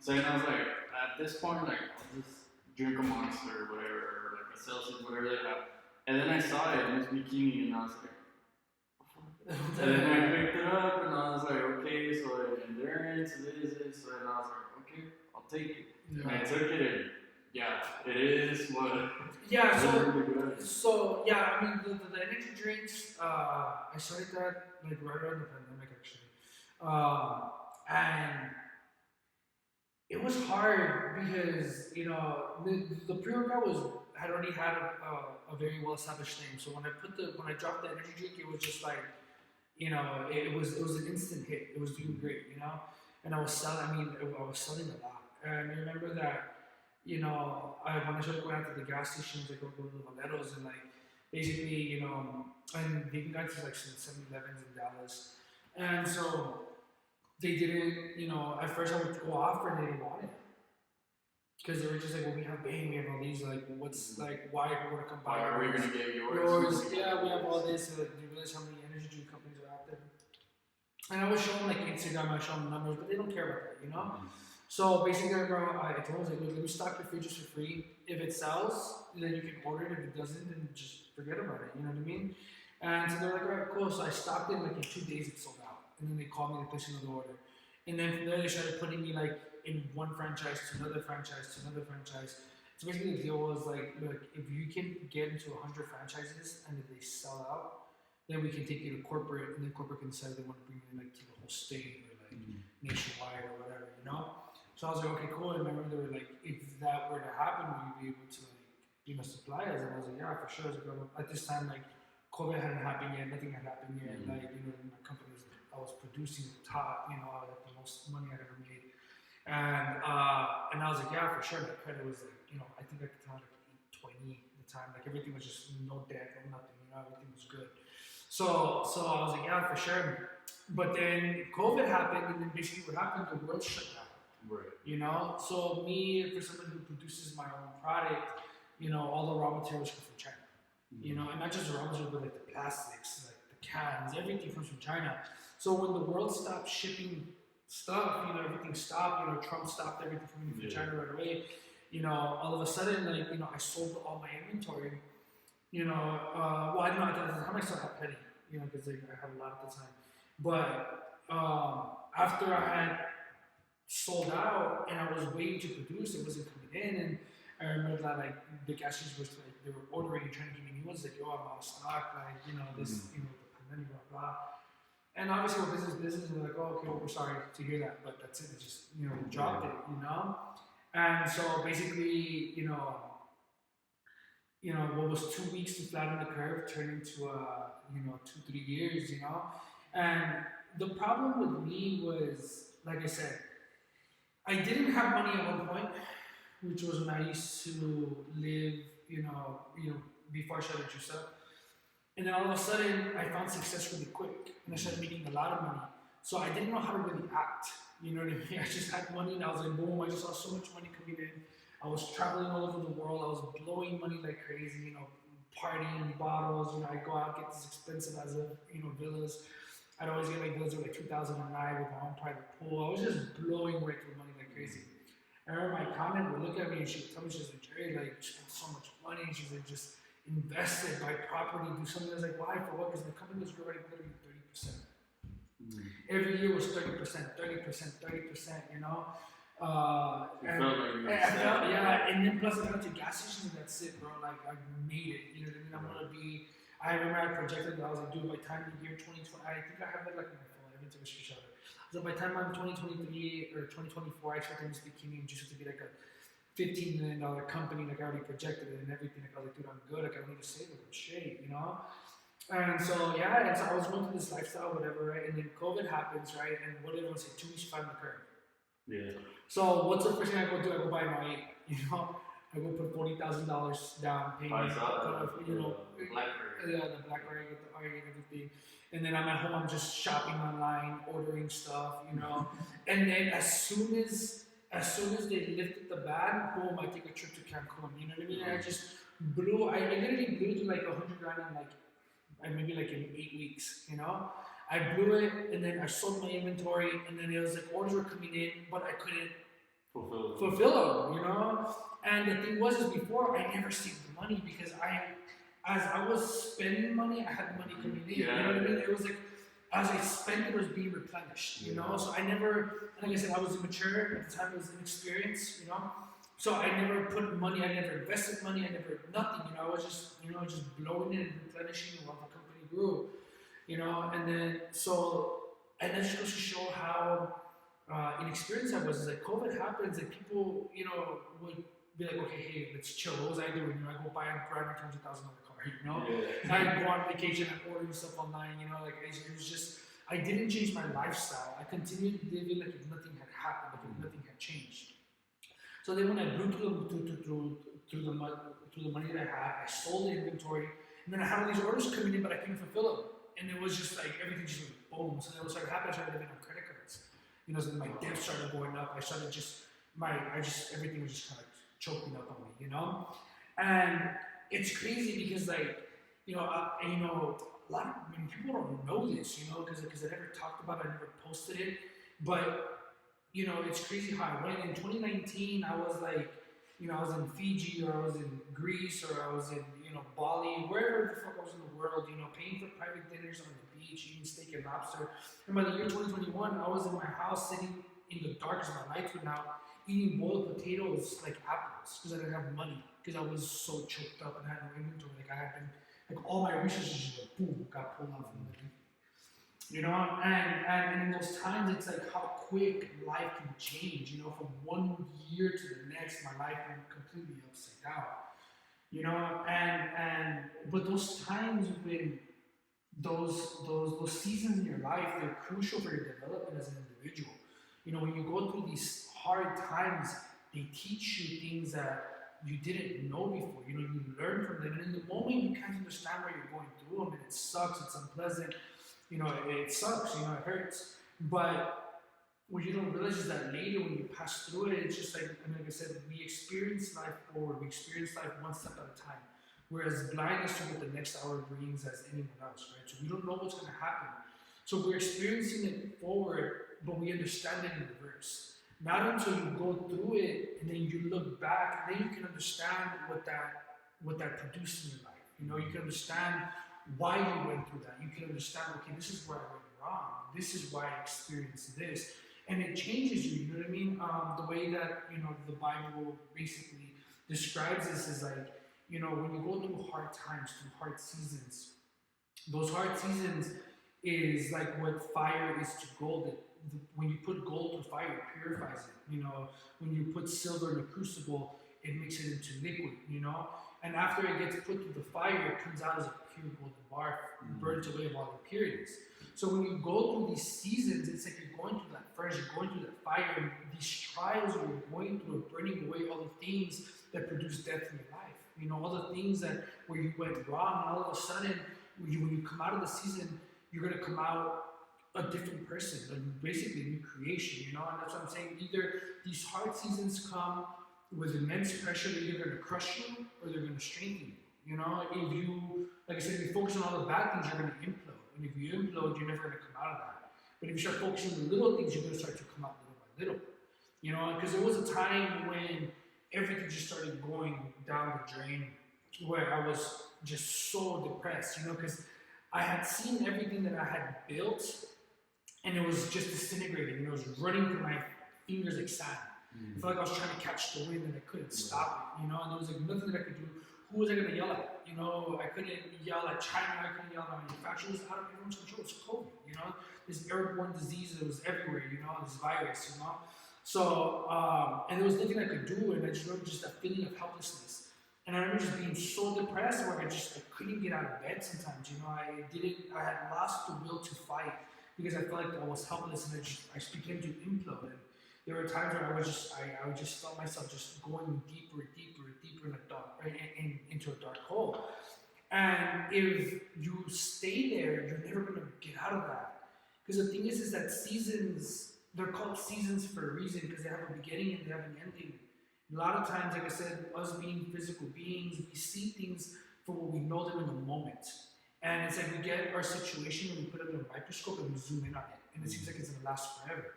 So then I was like, at this point, like, I'll just drink a Monster or whatever, or like a Celsius, whatever they have. And then I saw it, and it's bikini, and I was like, and then I picked it up, and I was like, okay, so like endurance, this. So then I was like, okay, I'll take it. Yeah. And I took it, and yeah, it is what. Yeah, so yeah, the energy drinks, I started that like right around the pandemic actually, and it was hard because the pre-workout had already had a very well established name. So when I dropped the energy drink, it was just like it was an instant hit. It was doing great, and I was selling. I was selling a lot, and I remember that. When I started going out to the gas stations, I go to the Valeros, and like basically, and they got to like some 7-Elevens in Dallas, and so they didn't, at first I would go offer and they didn't want it. Because they were just like, well, we have Bang, we have all these, like, what's, like, why are we going to come buy Why are we going to get yours? Yeah, we have all this, do you realize how many energy drink companies are out there? And I was showing, like, Instagram, I showed them numbers, but they don't care about that, So basically, I told them, like, let me stock your fridges for free. If it sells, then you can order it. If it doesn't, then just forget about it, you know what I mean? And so they're like, all right, cool. So I stocked it, like, in 2 days it sold out. And then they called me to place another order. And then from there, they started putting me, like, in one franchise to another franchise to another franchise. So basically, the deal was, like, look, if you can get into 100 franchises and if they sell out, then we can take you to corporate, and then corporate can decide they want to bring you, like, to the whole state or, like, nationwide or whatever, So I was like, okay, cool. And I remember they were like, if that were to happen, will you be able to, like, supply us? And I was like, yeah, for sure. I was like, at this time, like, COVID hadn't happened yet, nothing had happened yet. Like, my company was, I was producing the top, I had the most money I'd ever made. And I was like, yeah, for sure. My credit was like, I think I could tell like 820 at the time. Like everything was just no debt, no nothing. Everything was good. So I was like, yeah, for sure. But then COVID happened, and then basically what happened, the world shut down. Right. So me, for someone who produces my own product, all the raw materials come from China. And not just the raw materials, but like the plastics, like the cans, everything comes from China. So when the world stopped shipping stuff, everything stopped. Trump stopped everything coming from China right away. All of a sudden, like, I sold all my inventory. Well, I don't know at the time I still had petty, because I had a lot at the time. But after I had sold out and I was waiting to produce, it wasn't coming in, and I remember that like the gas stations was like they were ordering and trying to give me new ones, like, yo, I'm out of stock, like, this, the pandemic, blah blah. And obviously, we're business, and we're like, oh, okay, well, we're sorry to hear that, but that's it. It just, dropped it, And so basically, what was 2 weeks to flatten the curve turned into, 2-3 years, And the problem with me was, like I said, I didn't have money at one point, which was when I used to live, before I started Juice Up. And then all of a sudden, I found success really quick, and I started making a lot of money. So I didn't know how to really act. You know what I mean? I just had money, and I was like, boom! I just saw so much money coming in. I was traveling all over the world. I was blowing money like crazy. Partying, bottles. I go out, get these expensive as villas. I'd always get like villas with like 2009 with my own private pool. I was just blowing right through money like crazy. I remember my accountant would look at me and she'd tell me, she's like, Jerry, like, you spent so much money. She's like, just invest it, buy property, do something. I was like, why? For what? Because the company was growing literally 30%. Every year was 30%, 30%, 30%, You felt like you were yeah, and then plus I got to gas stations, and that's it, bro. Like, I made it, you know what I mean? I'm gonna be, I remember I projected that I was like, dude, by time the year 2020, I think I have it like in my phone, I haven't taken a screenshot of it. So by the time I'm 2023 or 2024, I expect this bikini just to be like a $15 million company, like I already projected it and everything. Like I was like, dude, I'm good. Like I don't need to save it, I'm straight, And so yeah, and so I was going through this lifestyle, whatever, right? And then COVID happens, right? And what did everyone say? 2 weeks to find the curve. Yeah. So what's the first thing I go do? I go buy my, I go put $40,000 down payment. BlackBerry. Yeah, the BlackBerry, get the iron and everything. And then I'm at home, I'm just shopping online, ordering stuff, And then as soon as they lifted the ban, boom, I take a trip to Cancun. You know what I mean? And I just blew. I literally blew to like $100 in maybe like in 8 weeks. I blew it, and then I sold my inventory, and then it was like orders were coming in, but I couldn't fulfill them. And the thing was, is before I never saved the money because as I was spending money, I had money coming in. You know what I mean? It was like as I spent, it was being replenished. So I never, like I said, I was immature at the time. I was inexperienced. So I never put money. I never invested money. I never nothing. I was just just blowing it and replenishing while the company grew. And then and that just goes to show how inexperienced I was. Is like COVID happens, like people, would be like, okay, hey, let's chill. What was I doing? I go buy a brand new $200,000 car. I go on vacation, I'm ordering stuff online. Like it was just, I didn't change my lifestyle. I continued living like if nothing had happened, like if nothing had changed. So then when I blew through the money that I had, I sold the inventory, and then I had all these orders coming in, but I couldn't fulfill them. And it was just like everything just went boom. So then what started happening, I started living on credit cards. So then my debt started going up. I started everything was just kind of choking up on me, And it's crazy because like, a lot of people don't know this, because I never talked about it, I never posted it. But it's crazy how I went in 2019. I was like, I was in Fiji, or I was in Greece, or I was in Bali, wherever the fuck I was in the world, paying for private dinners on the beach, eating steak and lobster. And by the year 2021, I was in my house sitting in the dark as my lights went out, eating boiled potatoes like apples because I didn't have money, because I was so choked up and I had no inventory. Like I had been, like all my resources just boom, got pulled out from the thing. And in those times, it's like how quick life can change. From one year to the next, my life went completely upside down. But those times when those seasons in your life, they're crucial for your development as an individual. When you go through these hard times, they teach you things that you didn't know before. You know, you learn from them, and in the moment you can't understand why you're going through them, and it sucks. It's unpleasant. You know, it sucks. You know, it hurts. But what you don't realize is that later when you pass through it, it's just like, and like I said, we experience life forward. We experience life one step at a time. Whereas blind as to what the next hour brings as anyone else, right? So we don't know what's going to happen. So we're experiencing it forward, but we understand it in reverse. Not until you go through it and then you look back, and then you can understand what that produced in your life. You know, you can understand why you went through that. You can understand, okay, this is where I went wrong. This is why I experienced this. And it changes you, you know what I mean? The way that, you know, the Bible basically describes this is like, you know, when you go through hard times, through hard seasons, those hard seasons is like what fire is to gold. When you put gold to fire, it purifies it. You know, when you put silver in a crucible, it makes it into liquid, you know? And after it gets put through the fire, it comes out as a pure golden bar, burnt away of all impurities. So when you go through these seasons, it's like you're going through that furnace, you're going through that fire, and these trials that you're going through are burning away all the things that produce death in your life. You know, all the things that where you went wrong, and all of a sudden, when you come out of the season, you're gonna come out a different person, like basically a new creation, you know? And that's what I'm saying. Either these hard seasons come with immense pressure, they're either gonna crush you or they're gonna strengthen you. You know, if you, like I said, if you focus on all the bad things, you're gonna implode. And if you implode, you're never gonna come out of that. But if you start focusing on the little things, you're gonna start to come out little by little. You know, because there was a time when everything just started going down the drain, where I was just so depressed, you know, because I had seen everything that I had built, and it was just disintegrating, and it was running through my fingers like sand. I felt like I was trying to catch the wind and I couldn't stop it, you know, and there was like nothing that I could do. Who was I going to yell at? You know, I couldn't yell at China, I couldn't yell at manufacturers, out of everyone's control. It's COVID, you know, this airborne disease that was everywhere, you know, this virus, you know. So, and there was nothing I could do, and I just remember just that feeling of helplessness. And I remember just being so depressed where I couldn't get out of bed sometimes, you know, I had lost the will to fight because I felt like I was helpless, and I just began to implode. And there were times where I just felt myself just going deeper into a dark hole. And if you stay there, you're never gonna get out of that. Because the thing is that seasons, they're called seasons for a reason, because they have a beginning and they have an ending. A lot of times, like I said, us being physical beings, we see things for what we know them in the moment. And it's like we get our situation and we put it in a microscope and we zoom in on it. And it seems like it's gonna last forever.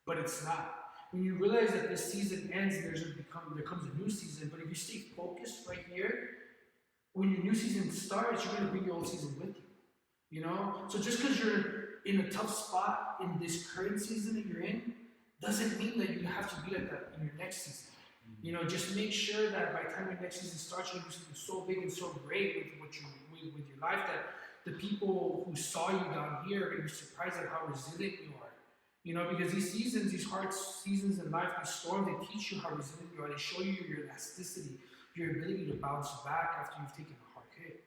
But it's not. When you realize that this season ends, there comes a new season. But if you stay focused right here, when your new season starts, you're going to bring your old season with you. You know? So just because you're in a tough spot in this current season that you're in, doesn't mean that you have to be like that in your next season. You know, just make sure that by the time your next season starts, you're going to do something so big and so great with your life that the people who saw you down here are going to be surprised at how resilient you are. You know, because these seasons, these hard seasons in life, these storms, they teach you how resilient you are. They show you your elasticity, your ability to bounce back after you've taken a hard hit.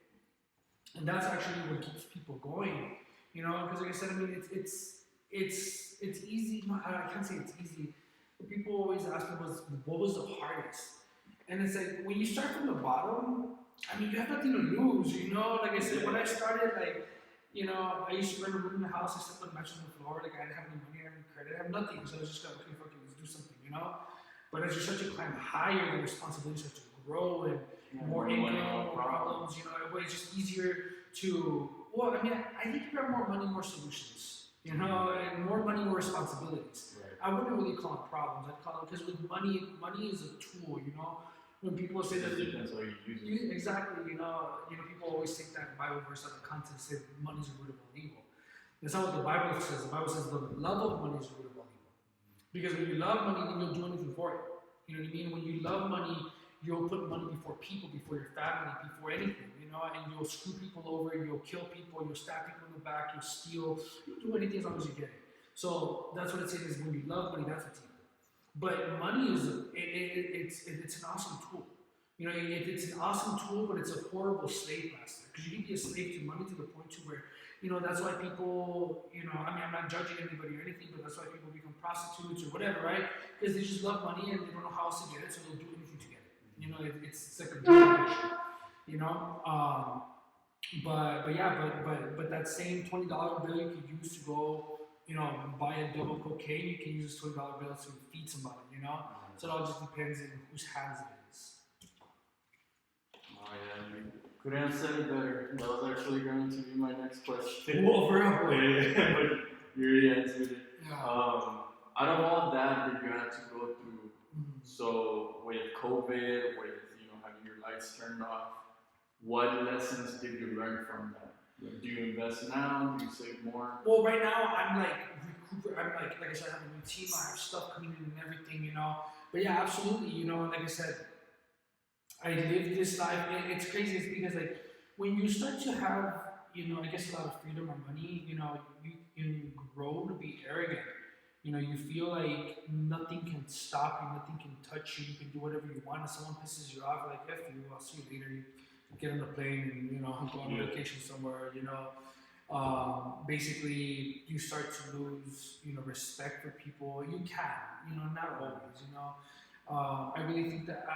And that's actually what keeps people going. You know, because like I said, I mean, it's easy. No, I can't say it's easy. But people always ask me, what was the hardest? And it's like, when you start from the bottom, I mean, you have nothing to lose. You know, like I said, when I started, like, you know, I used to rent a room in the house. I slept on the mattress on the floor. Like, I didn't have any money, I didn't have any credit, I had nothing. So I was just like, okay, fuck it, let's do something, you know? But as you start to climb higher, the responsibilities start to grow, and more income, more problems, you know, it's just easier to, well, I mean, I think if you have more money, more solutions, you know, and more money, more responsibilities. Right. I wouldn't really call them problems. I'd call them, because with money is a tool, you know? When people say that, that's how you use it. Exactly, you know, people always take that Bible verse out of context and say money's the root of all evil. That's not what the Bible says. The Bible says the love of money is the root of all evil. Because when you love money, then you'll do anything for it. You know what I mean? When you love money, you'll put money before people, before your family, before anything, you know, and you'll screw people over, you'll kill people, you'll stab people in the back, you'll steal, you'll do anything as long as you get it. So that's what it says is when you love money, that's what's evil. But money is it's an awesome tool. You know, it's an awesome tool, but it's a horrible slave master. because you can be a slave to money to the point to where, that's why people, I mean, I'm not judging anybody or anything, but that's why people become prostitutes or whatever, right? Because they just love money and they don't know how else to get it, so they'll do anything to get it. It's like a drug addiction, but that same $20 bill you could use to go, buy a double cocaine, you can use this $20 bill to feed somebody, So it all just depends on whose hands it is. Oh yeah, you couldn't have said it better. That was actually going to be my next question. Whoa, for real? Yeah, but you already answered it. Yeah. Out of all that you had to go through, so with COVID, with having your lights turned off, what lessons did you learn from that? Do you invest now? Do you save more? Well, right now I'm like I said, I have a new team. I have stuff coming in and everything, But yeah, absolutely, like I said, I live this life. It's crazy. It's because like when you start to have, I guess a lot of freedom or money, you can grow to be arrogant. You feel like nothing can stop you, nothing can touch you. You can do whatever you want. If someone pisses you off, like F you, I'll see you later. You get on the plane and go on vacation somewhere. Basically you start to lose, respect for people. You can, not always. I really think that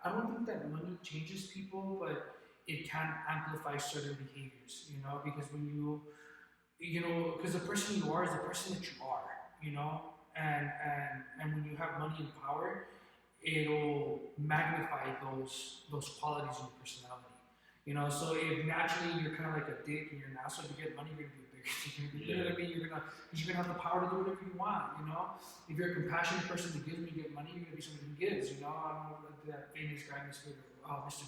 I don't think that money changes people, but it can amplify certain behaviors. Because when because the person you are is the person that you are. And when you have money and power, it'll magnify those qualities in your personality. So if naturally you're kind of like a dick and you're an asshole, if you get money, you're gonna be a dick. You know what I mean? You're gonna have the power to do whatever you want. If you're a compassionate person who gives, when you get money, you're gonna be somebody who gives. I don't know that famous guy, Mr.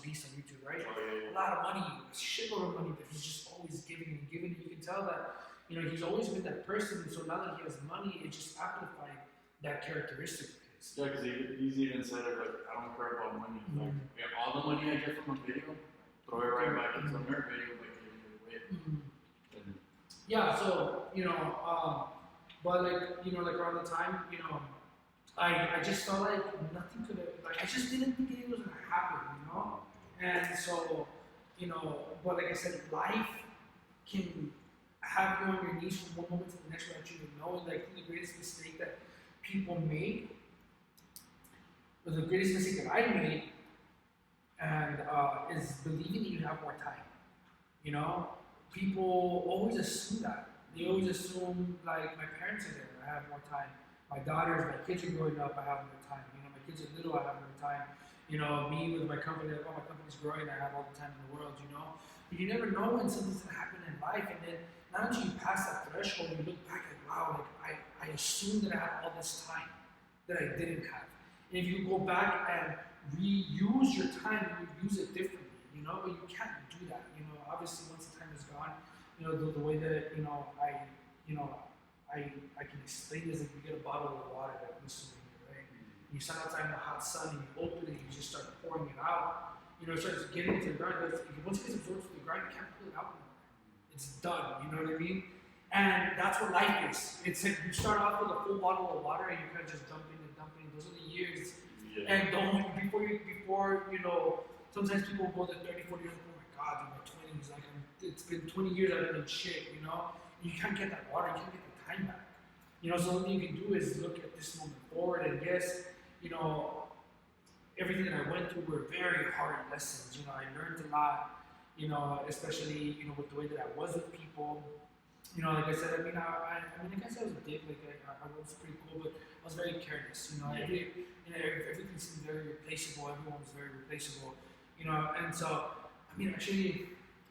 Beast on YouTube, right? A lot of money, a shitload of money, but he's just always giving and giving. And you can tell that he's always been that person. And so now that he has money, it just amplified that characteristic of his. Yeah, because he's even said it like, I don't care about money. Like, all the money I get from a video, throw it right back into another video, like giving it away. Yeah, so but like around the time, I just felt like nothing could have, like I just didn't think it was gonna happen, and so but like I said, life can have you on your knees from one moment to the next without you even knowing. Like the greatest mistake that people make, or the greatest mistake that I made, and is believing that you have more time. People always assume that. They always assume, like, my parents are there, I have more time. My daughters, my kids are growing up, I have more time. My kids are little, I have more time. Me with my company, my company's growing, I have all the time in the world, But you never know when something's gonna happen in life, and then not until you pass that threshold, you look back like, wow, like I assumed that I had all this time that I didn't have. And if you go back and reuse your time, you would use it differently, but you can't do that. Obviously once the time is gone, the way that I can explain is like you get a bottle of water that was sitting here, right? And you stand outside in the hot sun and you open it and you just start pouring it out. It starts getting into the ground. Once it gets absorbed to the ground, you can't pull it out anymore. It's done. You know what I mean? And that's what life is. It's like you start off with a full bottle of water and you kind of just dumping and dumping. Those are the years. Yeah. And before sometimes people go to 30, 40 years, oh my God, in my 20s, like it's been 20 years I've been in shit, You can't get that water, you can't get the time back. So the only thing you can do is look at this moment forward, and yes, everything that I went through were very hard lessons. I learned a lot, especially, with the way that I was with people. Like I said, I guess I was a dick, like I was pretty cool, but I was very careless, everything seemed very replaceable, everyone was very replaceable, and so, if I get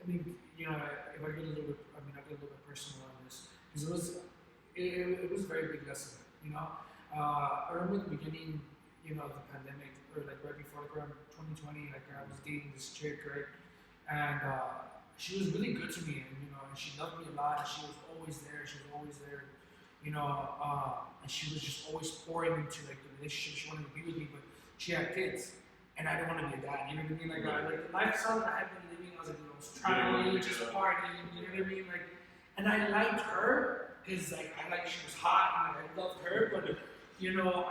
a little bit, I get a little bit personal on this, because it was a very big lesson, I remember at the beginning, of the pandemic, or like right before, like around 2020, like I was dating this chick, right, and she was really good to me, and and she loved me a lot, and she was always there, and she was just always pouring into like the relationship. She wanted to be with me, but she had kids, and I didn't want to be a dad. You know what I mean? Like the lifestyle that I had been living, I was like, I was traveling, just partying. You know what I mean? Like, and I liked her because like she was hot, and I loved her, but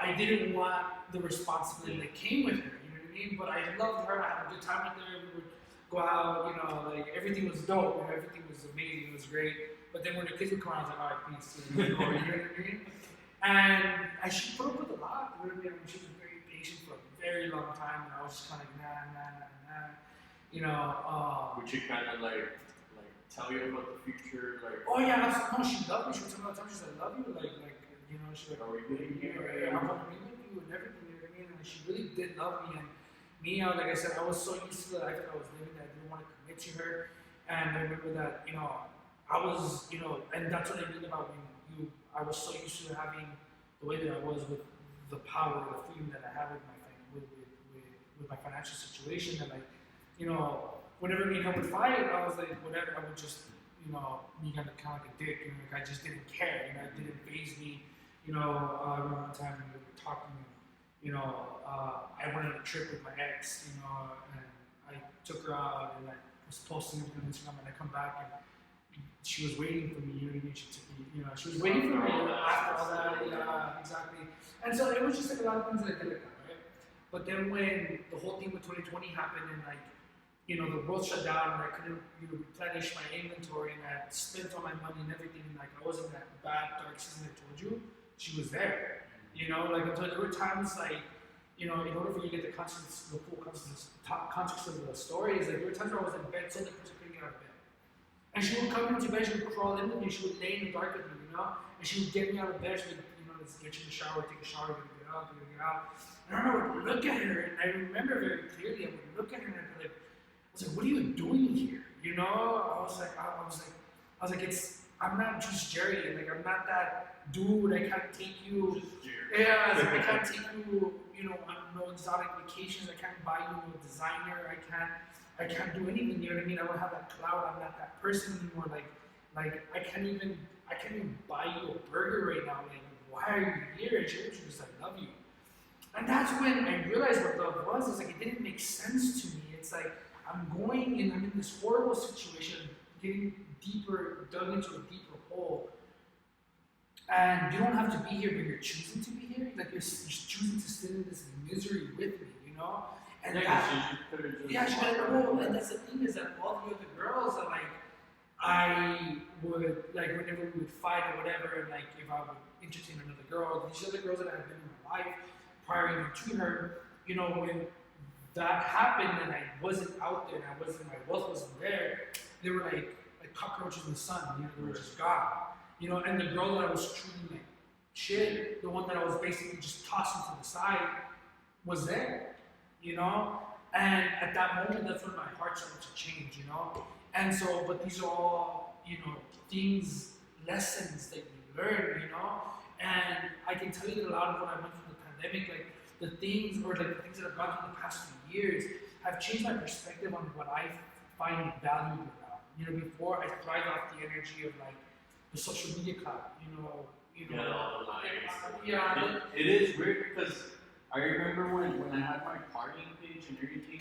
I didn't want the responsibility that came with her. You know what I mean? But I loved her. I had a good time with her. We would go out, you know, like everything was dope, you know, everything was amazing, it was great. But then when the kids would come around, I was like, all right, peace, you know what I mean? And she put up with a lot, you know what I mean? She was very patient for a very long time, and I was just kind of like, nah. You know, Would you kind of like tell you about the future, like? oh yeah, no, she loved me. She would tell me all the time. She said, "I love you." Like, you know, she's like, Are we getting here? I want to be with you and everything. You know what I mean? And she really did love me. And me, like I said, I was so used to the life that I was living that I didn't want to commit to her. And I remember that, you know, I was, you know, and that's what I mean about when I was so used to having the way that I was with the power, the freedom that I have with my financial situation. That like, you know, whenever me and her would fight, I was like, whatever, I would just, you know, be kind of like a dick, and like I just didn't care, you know, it didn't faze me. You know, I remember one time we were talking, you know, I went on a trip with my ex, you know, and I took her out and I was posting it on Instagram, and I come back and she was waiting for me, you know what I mean? She took me, you know, she was waiting for me after all that, yeah, exactly. And so it was just like a lot of things that I did like that, right? But then when the whole thing with 2020 happened and like, you know, the world shut down and I couldn't, you know, replenish my inventory and I had spent all my money and everything and like I was in that bad dark season I told you, she was there. You know, like there were times like, you know, in order for you to get the full context of the story, is like there were times where I was in bed so depressed I couldn't get out of bed. And she would come into bed, she would crawl into me, she would lay in the dark with me, you know? And she would get me out of bed, she would, you know, let's get you in the shower, take a shower, get out. And I would look at her and I remember very clearly, I would look at her and I'd be like, I was like, what are you doing here? You know, I was like, I'm not just Jerry. Like, I'm not that dude. I can't take you. Yeah, I was like, I can't take you. You know, on no exotic vacations. I can't buy you no designer. I can't do anything. You know what I mean? I don't have that clout. I'm not that person anymore. Like I can't even buy you a burger right now. Like, why are you here? And she was just like, I love you. And that's when I realized what love was. It's like it didn't make sense to me. It's like I'm going and I'm in this horrible situation, getting dug into a deeper hole. And you don't have to be here, but you're choosing to be here. Like you're choosing to sit in this misery with me, you know? And and that's the thing is that all the other girls are like, I would, like whenever we would fight or whatever, and like if I would entertain another girl, these other girls that had been in my life prior even to her, you know, when that happened and I wasn't out there and my wealth wasn't there, they were like cockroaches in the sun, you know, they were just gone. You know, and the girl that I was treating like shit, the one that I was basically just tossing to the side, was there, you know? And at that moment, that's when my heart started to change, you know? And so, but these are all, you know, things, lessons that you learn, you know? And I can tell you that a lot of what I went through the pandemic, like the things that I've gone through the past few years have changed my perspective on what I find valuable now. You know, before I thrived off the energy of like the social media cloud, you know. Yeah, all the likes. Yeah. It is weird because I remember when I had my partying page and everything,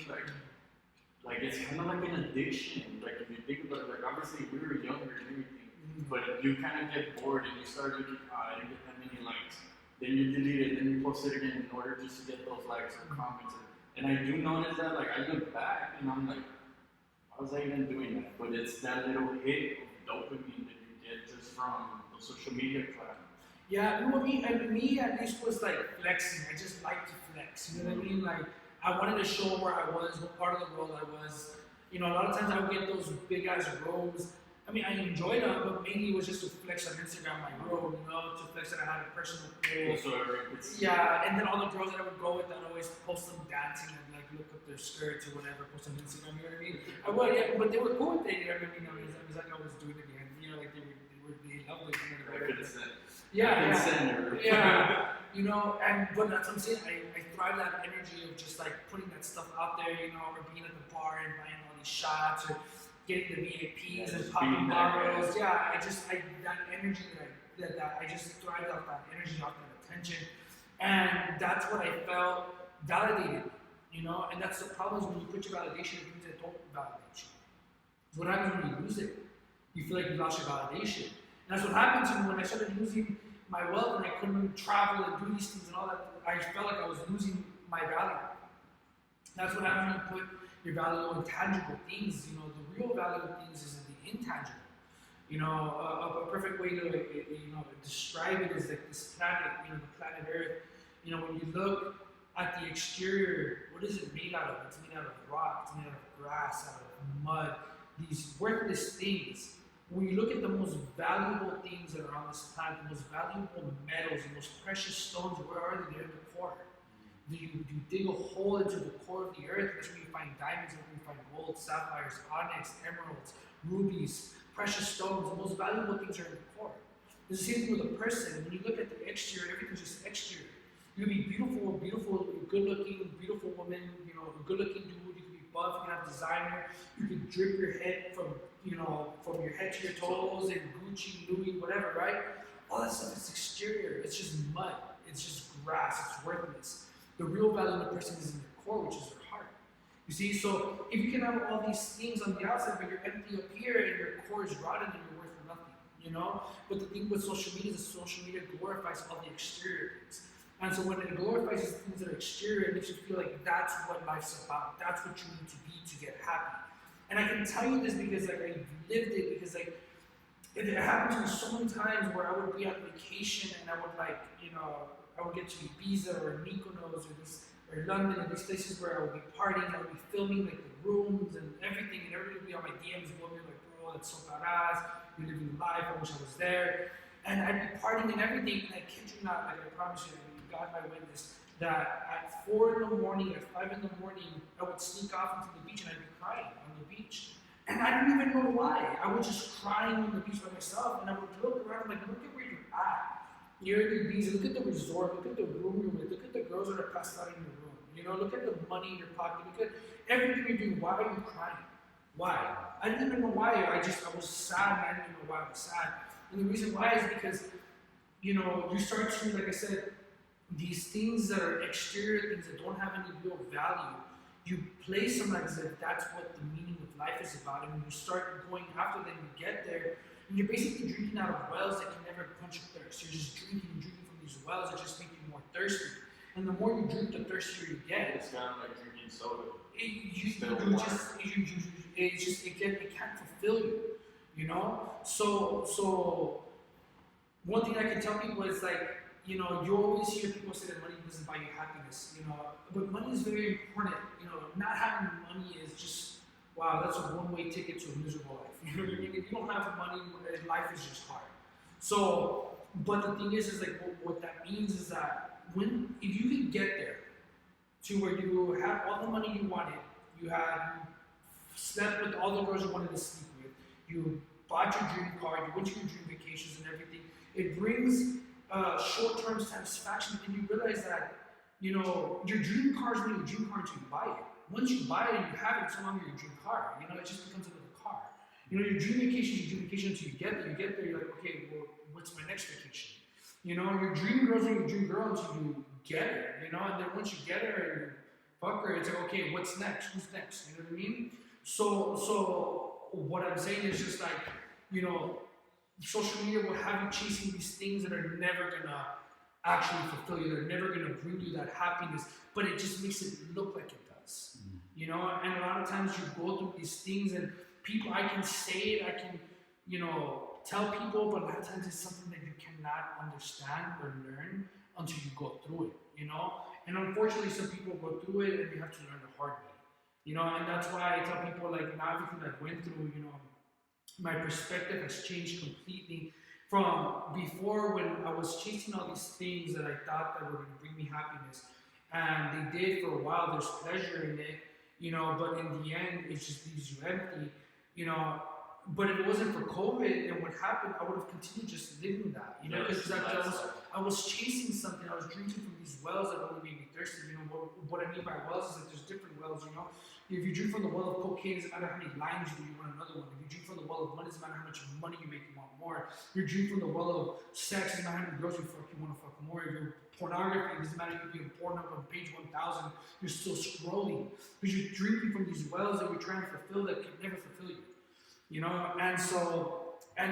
like it's kind of like an addiction. Like if you think about it, like obviously we were younger and everything, but you kind of get bored and you start looking, I didn't get that many likes. Then you delete it, then you post it again in order just to get those likes or comments. And I do notice that, like I look back and I'm like, why was I even doing that? But it's that little hit of dopamine that you get just from the social media cloud. Yeah, you know what I mean? Me at least was like flexing. I just like to flex. You know what I mean? Like I wanted to show where I was, what part of the world I was. You know, a lot of times I would get those big ass rows. I mean, I enjoyed them, but mainly it was just to flex on Instagram, my road, you know, to flex that I had a personal pool. Yeah, and then all the girls that I would go with, I'd always post them dancing and like look up their skirts or whatever, post on Instagram, you know what I mean? I would, yeah, but they were cool with it, you know what I mean? It was like I was doing it again, you know, like they loved it. Yeah, you know, but that's what I'm saying. I thrive that energy of just like putting that stuff out there, you know, or being at the bar and buying all these shots or getting the VIPs and popping bottles. Yeah, that energy that I just thrive off that energy, off that attention, and that's what I felt validated, you know. And that's the problem is when you put your validation in things that don't validate you. What happens when you lose it? You feel like you lost your validation. And that's what happened to me when I started losing my wealth and I couldn't travel and do these things and all that. I felt like I was losing my value. That's what happens when you put Your value intangible things. You know, the real value of things is in the intangible. You know, a perfect way to describe it is like this planet. You know, the planet Earth. You know, when you look at the exterior, what is it made out of? It's made out of rock. It's made out of grass, out of mud. These worthless things. When you look at the most valuable things that are on this planet, the most valuable metals, the most precious stones, where are they? They're in the core. You dig a hole into the core of the earth, that's where you find diamonds, that's where you find gold, sapphires, onyx, emeralds, rubies, precious stones. The most valuable things are in the core. It's the same thing with a person. When you look at the exterior, everything's just exterior. You can be beautiful, good-looking, beautiful woman, you know, a good-looking dude. You can be buff, you can have designer. You can drip your head from your head to your toes and Gucci, Louis, whatever, right? All that stuff is exterior. It's just mud. It's just grass. It's worthless. The real value of a person is in their core, which is their heart. You see, so if you can have all these things on the outside, but you're empty up here and your core is rotten, then you're worth nothing, you know? But the thing with social media is that social media glorifies all the exterior things. And so when it glorifies these things that are exterior, it makes you feel like that's what life's about. That's what you need to be to get happy. And I can tell you this because like I lived it, because like it happened to me so many times where I would be on vacation and I would I would get to Ibiza or Mykonos or London and these places where I would be partying, I would be filming like the rooms and everything, and everybody would be on my DMs blowing me like, bro, that's so badass, you're living life, I wish I was there. And I'd be partying and everything, and I kid you not, like I promise you, God my witness, that at 4 in the morning, at 5 in the morning, I would sneak off into the beach and I'd be crying on the beach. And I didn't even know why. I was just crying on the beach by myself, and I would look around, like, look at where you're at. You're in the beach, look at the resort, look at the room you're with, look at the girls that are passed out in your room. You know, look at the money in your pocket, look at everything you're doing. Why are you crying? Why? I didn't even know why. I was sad, and I didn't even know why I was sad. And the reason why is because, you know, you start to, like I said, these things that are exterior things that don't have any real value, you place them as if that's what the meaning of life is about, and when you start going after them, you get there, and you're basically drinking out of wells that can never quench your thirst. You're just drinking and drinking from these wells that just make you more thirsty. And the more you drink, the thirstier you get. It's kind of like drinking soda. It can't fulfill you, you know? So one thing I can tell people is like, you know, you always hear people say that money doesn't buy you happiness, you know, but money is very important. You know, not having money is just, wow, that's a one-way ticket to a miserable life. You know what I mean? If you don't have money, life is just hard. So, but the thing is like, what that means is that if you can get there to where you have all the money you wanted, you slept with all the girls you wanted to sleep with, you bought your dream car, you went to your dream vacations and everything, it brings short-term satisfaction, and you realize that, you know, your dream car is not your dream car until you buy it. Once you buy it and you have it, it's no longer your dream car. You know, it just becomes another car. You know, your dream vacation until you get there, you're like, okay, well, what's my next vacation? You know, your dream girl's not your dream girl until you get her, you know, and then once you get her and you fuck her, it's like, okay, what's next? Who's next? You know what I mean? So what I'm saying is just like, you know, social media will have you chasing these things that are never gonna actually fulfill you. They're never gonna bring you that happiness, but it just makes it look like it does. You know, and a lot of times you go through these things and people, I can say it, I can, you know, tell people, but a lot of times it's something that you cannot understand or learn until you go through it, you know? And unfortunately, some people go through it and they have to learn the hard way, you know? And that's why I tell people, like, now everything I went through, you know, my perspective has changed completely from before, when I was chasing all these things that I thought that were going to bring me happiness, and they did for a while. There's pleasure in it, you know, but in the end, it just leaves you empty, you know. But if it wasn't for COVID and what happened, I would have continued just living that, you know, because I was chasing something. I was drinking from these wells that only made me thirsty. You know, what I mean by wells is that there's different wells, you know. If you drink from the well of cocaine, it doesn't matter how many lines you do, you want another one. If you drink from the well of money, it doesn't matter how much money you make, you want more. If you drink from the well of sex, it doesn't matter how many girls you fuck, you want to fuck more. If you're pornography, it doesn't matter if you're being porn up on page 1000, you're still scrolling. Because you're drinking from these wells that you're trying to fulfill that can never fulfill you. You know, and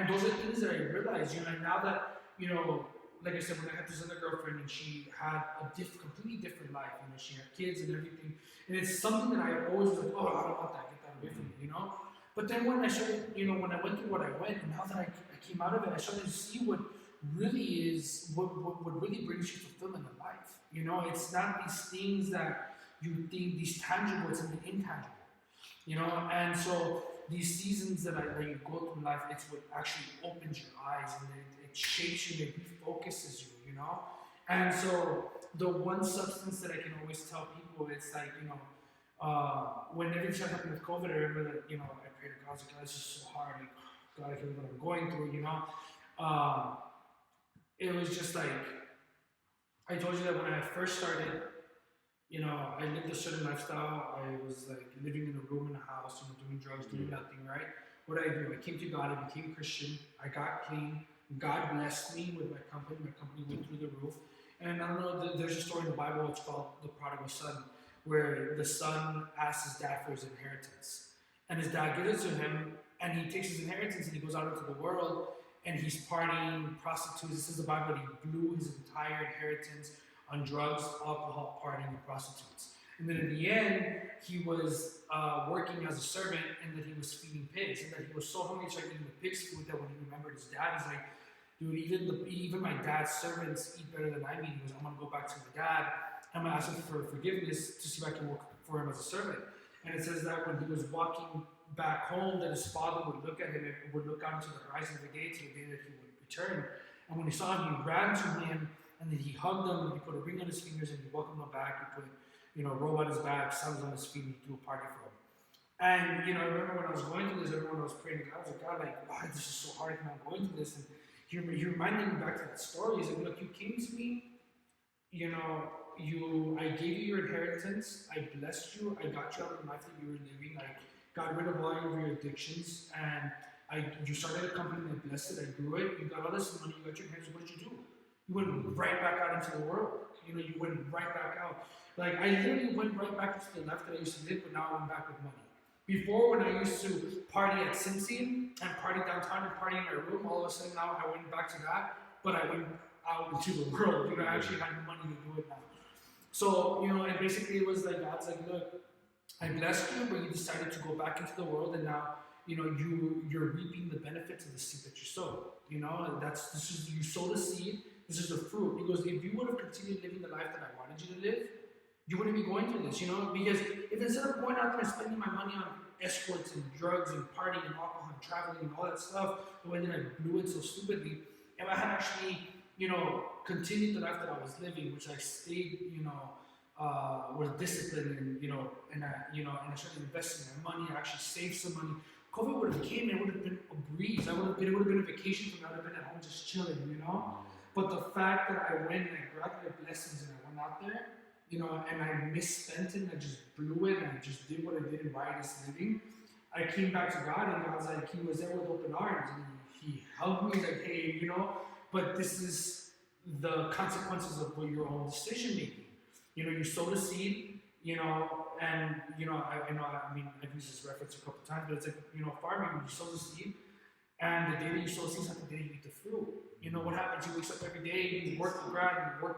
those are things that I realized, you know, and now that, you know, like I said, when I had this other girlfriend and she had a completely different life, she had kids and everything, and it's something that I always was like, oh, I don't want that, get that away from me. But then when I started, when I went through what I went, and now that I came out of it, I started to see what really is, what really brings you fulfillment in life. It's not these things that you think, these tangible, it's in the intangible. And so these seasons that you go through life, it's what actually opens your eyes and it shapes you, it refocuses you. And so the one substance that I can always tell people, it's like, when everything started happening with COVID, I remember that, I prayed to God, I was like, God, this is so hard, like, God, I feel what I'm going through, it was just like, I told you that when I first started, I lived a certain lifestyle. I was like living in a room in a house, doing drugs, doing nothing, right? What did I do? I came to God, I became Christian, I got clean, God blessed me with my company went through the roof. And I don't know, there's a story in the Bible, it's called the prodigal son, where the son asks his dad for his inheritance. And his dad gives it to him, and he takes his inheritance and he goes out into the world, and he's partying, prostitutes. This is the Bible, he blew his entire inheritance on drugs, alcohol, partying, and prostitutes. And then in the end, he was working as a servant, and that he was feeding pigs, and that he was so hungry he started eating the pig's food that when he remembered his dad, he's like, dude, even my dad's servants eat better than I eat. He goes, I'm gonna go back to my dad, and I'm gonna ask him for forgiveness to see if I can work for him as a servant. And it says that when he was walking back home, that his father would look at him and would look out into the horizon of the gate to the day that he would return. And when he saw him, he ran to him, and then he hugged him, and he put a ring on his fingers, and he welcomed him back. He put, a robe on his back, sandals on his feet, and he threw a party for him. And, I remember when I was going through this, everyone was praying to God, I was like, God, like, why this is so hard, I'm going through this. And he reminded me back to that story. He's like, look, you came to me, I gave you your inheritance, I blessed you, I got you out of the life that you were living, I got rid of all of your addictions, and you started a company, and I blessed it, I grew it, you got all this money, you got your inheritance, what did you do? You went right back out into the world. You went right back out. Like, I literally went right back into the life that I used to live, but now I went back with money. Before, when I used to party at Cincy and party downtown and party in my room, all of a sudden now I went back to that, but I went out into the world. I actually had money to do it now. So, and basically it was like, God's like, look, I blessed you, but you decided to go back into the world, and now, you're reaping the benefits of the seed that you sowed. You sow the seed, this is the fruit. He goes, if you would have continued living the life that I wanted you to live, you wouldn't be going through this, because if instead of going out there and spending my money on escorts and drugs and partying and alcohol and traveling and all that stuff, the way that I blew it so stupidly, if I had actually, continued the life that I was living, which I stayed, was disciplined and I started investing my money, I actually saved some money, COVID would have came and it would have been a breeze. It would have been a vacation for me. I would have been at home just chilling, But the fact that I went and I grabbed my blessings and I went out there, and I misspent it and I just blew it and I just did what I did in riotous living, I came back to God and God's like, He was there with open arms and He helped me, like, hey, but this is the consequences of your own decision making. You sow the seed, and I've used this reference a couple times, but it's like, farming, you sow the seed, and the day that you sow the seed is not the day you eat the fruit. What happens? You wake up every day, you work the ground, you work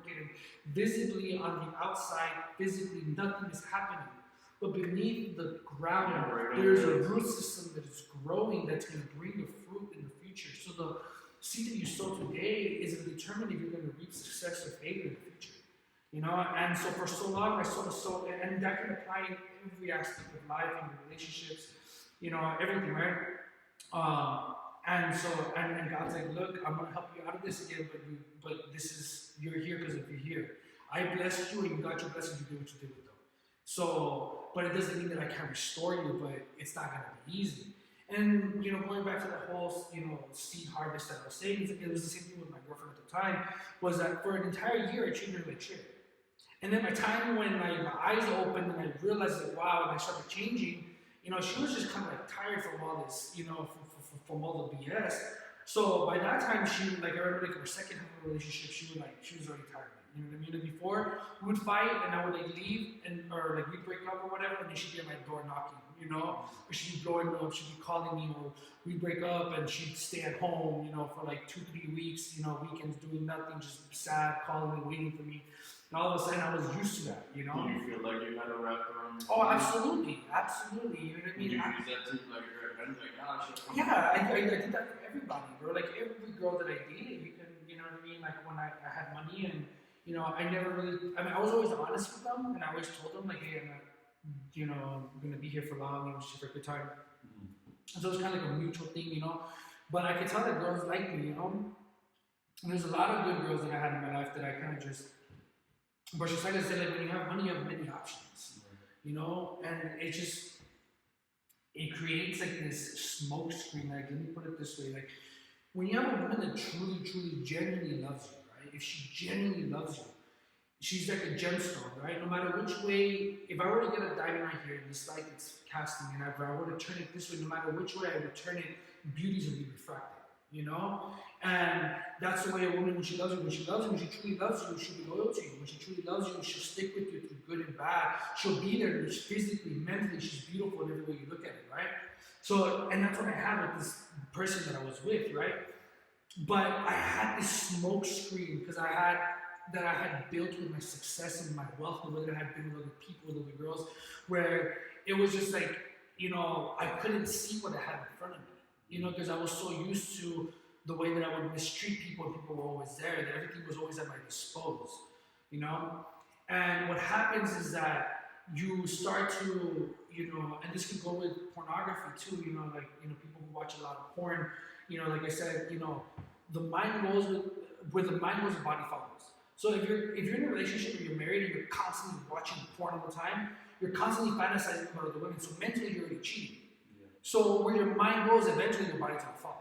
it, and visibly on the outside, physically, nothing is happening. But beneath the ground, there's a root system that is growing that's going to bring the fruit in the future. So the seed that you sow today is going to determine if you're going to reap success or failure in the future. And so for so long, I sort of sow, and that can apply in every aspect of life, in relationships, everything, right? And God's like, look, I'm gonna help you out of this again, but you're here because of you're here. I blessed you, and you got your blessings. You did what you did with them. So, but it doesn't mean that I can't restore you, but it's not gonna be easy. And going back to that whole seed harvest that I was saying, it was the same thing with my girlfriend at the time. Was that for an entire year I treated her like shit. And then by the time when my eyes opened and I realized that wow, and I started changing, she was just kind of like tired from all this, from all the BS. So by that time, I remember like our second relationship, she was already tired. You know what I mean? And before we would fight, and I would leave, or we'd break up or whatever, and then she'd be at my door knocking. you know, or she'd be blowing up, she'd be calling me, or we break up and she'd stay at home, you know, for like 2-3 weeks, you know, weekends doing nothing, just sad, calling me, waiting for me. And all of a sudden I was used to that, you know. Do you feel like you got a wrap around? Oh, absolutely, absolutely. You know what I mean? You use that to like your friends, like, shit. Yeah, I did that for everybody, bro. Like every girl that I dated, you can, you know what I mean? Like when I had money and, you know, I never really, I mean, I was always honest with them and I always told them like, hey, I'm not, you know, I'm gonna be here for long, I'm just here for a good time. And so it was kind of like a mutual thing, you know. But I could tell that girls like me, you know. And there's a lot of good girls that I had in my life that I kind of just, but just like I said, like when you have money, you have many options, you know. And it just, it creates like this smoke screen. Like, let me put it this way, like when you have a woman that truly, truly, genuinely loves you, right? If she genuinely loves you, she's like a gemstone, right? No matter which way, if I were to get a diamond right here, and this light it's casting, and if I were to turn it this way, no matter which way I would turn it, beauty's gonna be refracted, you know? And that's the way a woman, when she loves you, when she truly loves you, she'll be loyal to you. When she truly loves you, she'll stick with you through good and bad. She'll be there physically, mentally, she's beautiful in every way you look at it, right? So, and that's what I had with this person that I was with, right? But I had this smoke screen because I had built with my success and my wealth, the way that I had been with other people, with other girls, where it was just like, you know, I couldn't see what I had in front of me, you know, because I was so used to the way that I would mistreat people and people were always there, that everything was always at my disposal, you know? And what happens is that you start to, you know, and this can go with pornography too, you know, like, you know, people who watch a lot of porn, you know, like I said, you know, the mind goes where the mind goes, the body follows. So if you're in a relationship or you're married and you're constantly watching porn all the time, you're constantly fantasizing about other women. So mentally you're already cheating. Yeah. So where your mind goes, eventually your body's gonna follow.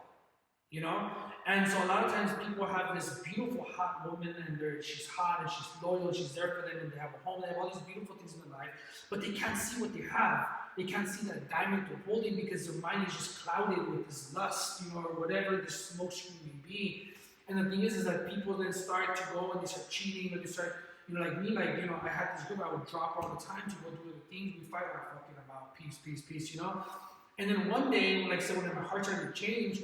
You know? And so a lot of times people have this beautiful hot woman and she's hot and she's loyal, she's there for them and they have a home, they have all these beautiful things in their life, but they can't see what they have. They can't see that diamond they're holding because their mind is just clouded with this lust, you know, or whatever this smoke screen may be. And the thing is that people then start to go and they start cheating, and they start, you know, like me, like, you know, I had this girl, I would drop her all the time to go do other things, we fight, we're fucking about peace, you know? And then one day, like I said, when my heart started to change,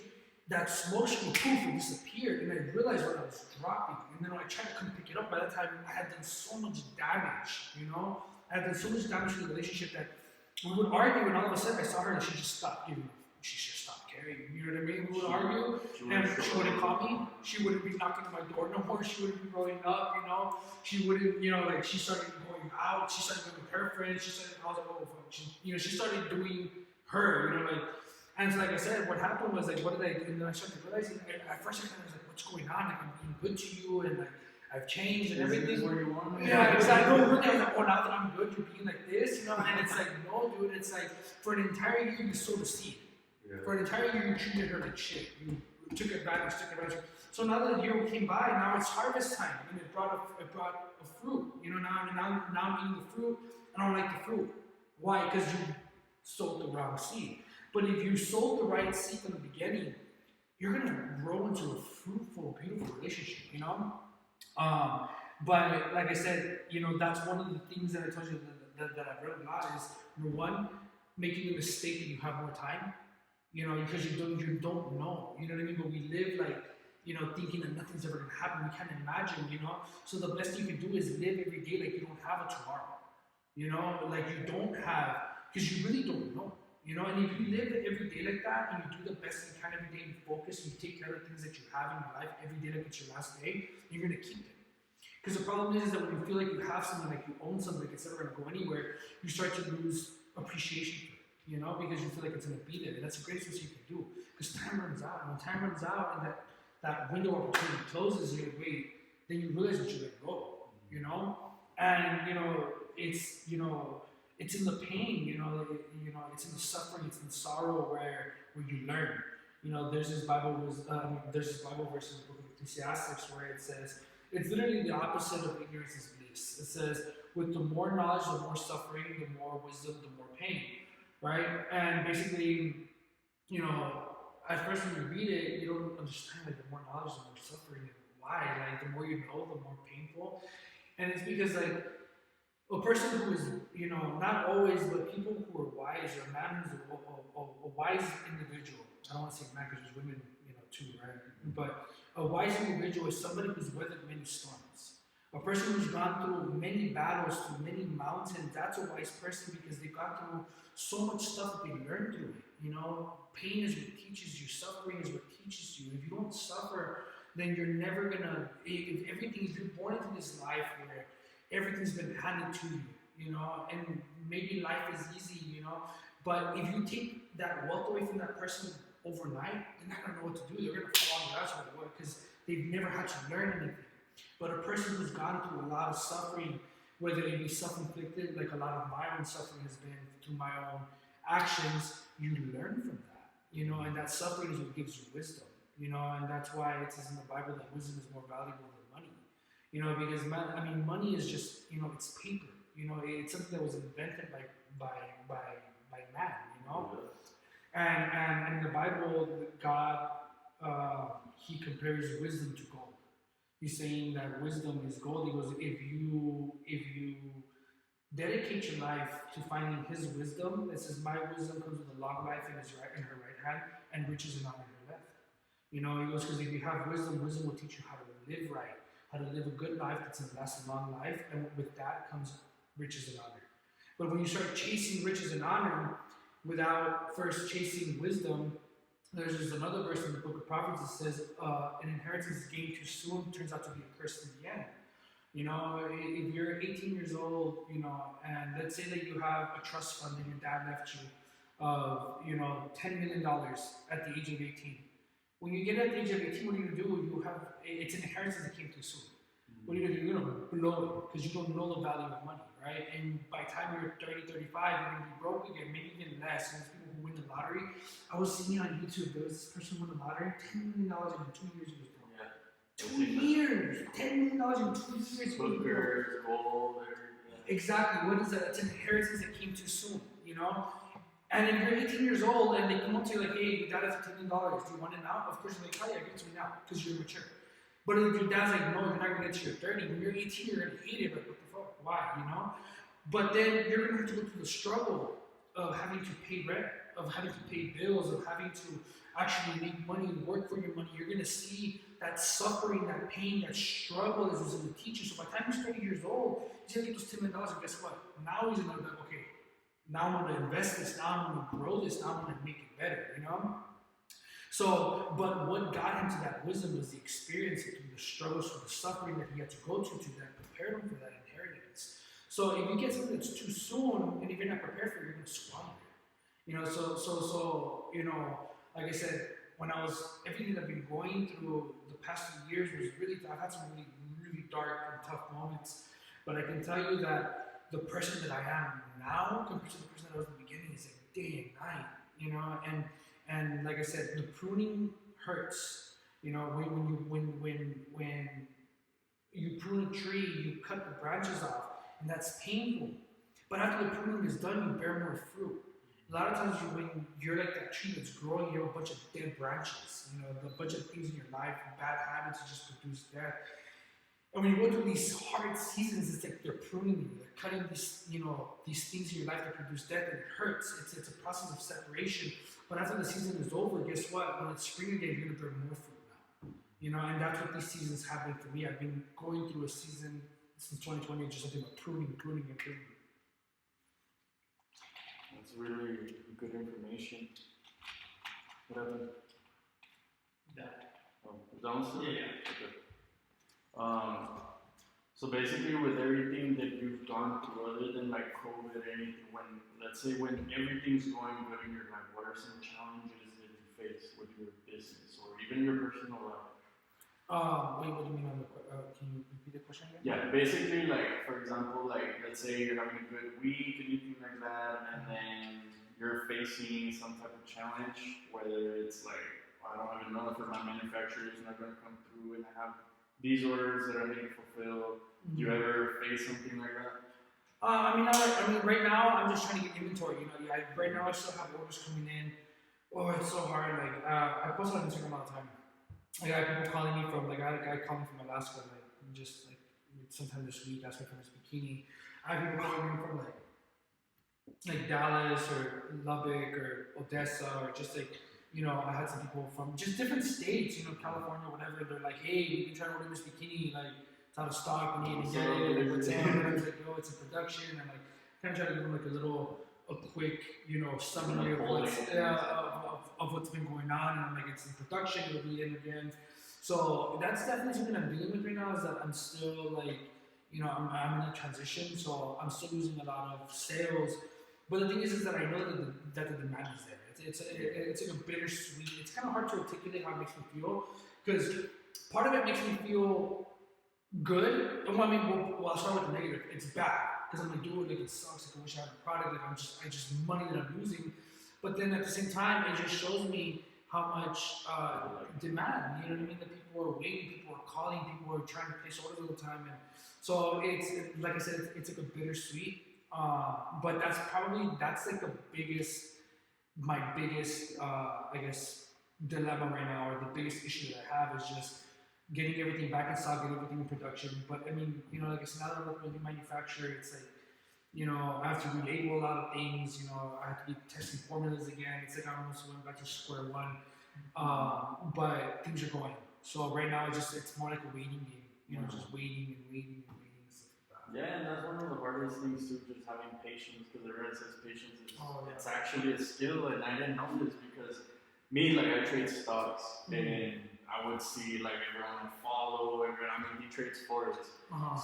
that smoke screen poof disappeared, and I realized what I was dropping. And then when I tried to come pick it up, by that time I had done so much damage, you know? I had done so much damage to the relationship that we would argue, and all of a sudden I saw her and she just stopped giving up. She just stopped caring, you know what I mean? We would argue, and she wouldn't call me, she wouldn't be knocking on my door no more, she wouldn't be growing up, you know? She wouldn't, you know, like she started going out, she started going with her friends, she started, I was like, oh fuck, she started doing her, you know, like. And so, like I said, what happened was, like, what did I do? And then I started realizing, at first I kind of was like, what's going on? Like, I'm being good to you, and like, I've changed and everything. Where you want me? Yeah, exactly. I was like, oh, now that I'm good, you're being like this, you know? And it's like, no, dude, it's like, for an entire year, you sowed a seed. Yeah. For an entire year, you treated her like shit. You took advantage. So now that the year came by, now it's harvest time, and it brought a fruit. You know, now I'm eating the fruit, and I don't like the fruit. Why? Because you sowed the wrong seed. But if you sowed the right seed from the beginning, you're gonna grow into a fruitful, beautiful relationship, you know? But like I said, you know, that's one of the things that I told you that I've read a lot is, number one, making the mistake that you have more time, you know, because you don't know, you know what I mean? But we live like, you know, thinking that nothing's ever gonna happen. We can't imagine, you know? So the best you can do is live every day like you don't have a tomorrow, you know? Like you don't have, because you really don't know. You know, and if you live every day like that, and you do the best you can every day, you focus, and you take care of the things that you have in your life every day like it's your last day, you're gonna keep it. Because the problem is that when you feel like you have something, like you own something, like it's never gonna go anywhere, you start to lose appreciation for it, you know, because you feel like it's gonna be there. And that's the greatest thing you can do. Because time runs out. And when time runs out and that window of opportunity closes, you're like, wait, then you realize that you let go, you know? And, you know, it's, you know, it's in the pain, you know, it's in the suffering, it's in the sorrow where you learn. You know, there's this Bible verse in the book of Ecclesiastes where it says, it's literally the opposite of ignorance is bliss. It says, with the more knowledge, the more suffering, the more wisdom, the more pain, right? And basically, you know, at first when you read it, you don't understand, like, the more knowledge, the more suffering, and why? Like, the more you know, the more painful. And it's because, like, A person who is, you know, not always, but people who are wise, or a man who's a wise individual. I don't want to say man because there's women, you know, too, right? But a wise individual is somebody who's weathered many storms. A person who's gone through many battles, through many mountains. That's a wise person because they've gone through so much stuff that they learned through it. You know, pain is what teaches you. Suffering is what teaches you. If you don't suffer, then you're never gonna. If you're born into this life where everything's been handed to you, you know, and maybe life is easy, you know, but if you take that wealth away from that person overnight, they're not gonna know what to do. They're gonna fall on the outside because they've never had to learn anything. But a person who's gone through a lot of suffering, whether it be self-inflicted, like a lot of my own suffering has been through my own actions, you learn from that, you know, and that suffering is what gives you wisdom, you know, and that's why it says in the Bible that wisdom is more valuable than money, you know, because money is just, you know, it's paper, you know, it's something that was invented by man, you know, and in the Bible, God, he compares wisdom to gold. He's saying that wisdom is gold. He goes, if you dedicate your life to finding his wisdom, it says, my wisdom comes with a long life in her right hand, and riches and honor in her left. You know, he goes, because if you have wisdom, wisdom will teach you how to live right, how to live a good life that's a last long life, and with that comes riches and honor. But when you start chasing riches and honor without first chasing wisdom, there's just another verse in the book of Proverbs that says, an inheritance gained too soon turns out to be a curse in the end. You know, if you're 18 years old, you know, and let's say that you have a trust fund and your dad left you of, you know, $10 million at the age of 18. When you get at the age of 18, what are you going to do? It's an inheritance that came too soon. What are you going to do? You're going to blow it because you don't know the value of money, right? And by the time you're 30, 35, you're going to be broke again, maybe even less. And there's people who win the lottery. I was seeing on YouTube, there was this person who won the lottery, $10 million in 2 years he was broke. Yeah. 2 years! $10 million in 2 years. Hookers, gold, exactly. What is that? It's an inheritance that came too soon, you know? And if you're 18 years old and they come up to you like, hey, your dad has $10 million, do you want it now? Of course you're like, oh yeah, give it to me now, because you're mature. But if your dad's like, no, you're not gonna get to your 30. When you're 18, you're gonna hate it, like, what the fuck? Why, you know? But then you're gonna have to go through the struggle of having to pay rent, of having to pay bills, of having to actually make money and work for your money. You're gonna see that suffering, that pain, that struggle is going to teach you. So by the time he's 30 years old, he's gonna get those $10 million, and guess what? Now he's gonna be like, okay, now I'm gonna invest this, now I'm gonna grow this, now I'm gonna make it better, you know? So, but what got him to that wisdom was the experience through the struggles, through the suffering that he had to go to that prepared him for that inheritance. So if you get something that's too soon, and if you're not prepared for it, you're gonna squander it. You know, so you know, like I said, when I was, everything I've been going through the past few years was really, I've had some really dark and tough moments, but I can tell you that the person that I am now compared to the person that I was in the beginning is like day and night, you know, and like I said, the pruning hurts, you know, when you prune a tree, you cut the branches off, and that's painful, but after the pruning is done, you bear more fruit. A lot of times when you're like that tree that's growing, you have a bunch of dead branches, you know, a bunch of things in your life, bad habits that just produce death. And when you go through these hard seasons, it's like they're pruning you, they're cutting these, you know, these things in your life that produce death, and it hurts. It's a process of separation. But after the season is over, guess what? When it's spring again, you're gonna bear more fruit now. You know, and that's what these seasons have been for me. I've been going through a season since 2020, just something about pruning. That's really good information. What happened? That. Oh, down still? Yeah. Okay. So basically, with everything that you've gone through, other than like COVID or anything, let's say when everything's going good in your life, what are some challenges that you face with your business or even your personal life? Wait, what do you mean on the can you repeat the question again? Yeah, basically, like, for example, like, let's say you're having a good week, anything like that, and then you're facing some type of challenge, whether it's like, I don't have enough, or my manufacturer is not going to come through, and I have these orders that I need to fulfill. Do you ever face something like that? I mean, right now I'm just trying to get inventory. You know, right now I still have orders coming in. Oh, it's so hard. Like, I post on Instagram all the time. I got people calling me from, like, I had a guy calling from Alaska, like, just like sometime this week, ask me for this bikini. I have people calling in from like Dallas or Lubbock or Odessa or just like, I had some people from just different states, California, whatever. They're like, hey, we can try to order this bikini, like it's out of stock, we need to get it, like what's in? And I was like, it's in production, and like kind of try to give them like a quick, summary of what's been going on, and I'm like, it's in production, it'll be in again. So that's definitely something I'm dealing with right now. Is that I'm still like, I'm in a transition, so I'm still losing a lot of sales. But the thing is that I know that the demand is there. It's like a bittersweet. It's kind of hard to articulate how it makes me feel, because part of it makes me feel good. Well, I'll start with the negative. It's bad because I'm like, dude, like it sucks. Like I wish I had a product. Like I just money that I'm losing. But then at the same time, it just shows me how much demand. You know what I mean? That people are waiting, people are calling, people are trying to place orders all the time, and so it's like I said, it's like a bittersweet. But that's like my biggest, I guess, dilemma right now, or the biggest issue that I have is just getting everything back in stock, getting everything in production. But I mean, like I said, now that I'm working with a manufacturer, it's like, I have to relabel a lot of things. I have to be testing formulas again. It's like I almost went back to square one. But things are going. So right now, it's more like a waiting game. Just waiting and waiting and waiting and stuff like that. Yeah, and that's one of the hardest things too, just having patience, because everyone says patience is it's actually a skill, and I didn't know this because me, like I trade stocks, and I would see like everyone follow, he trades forex.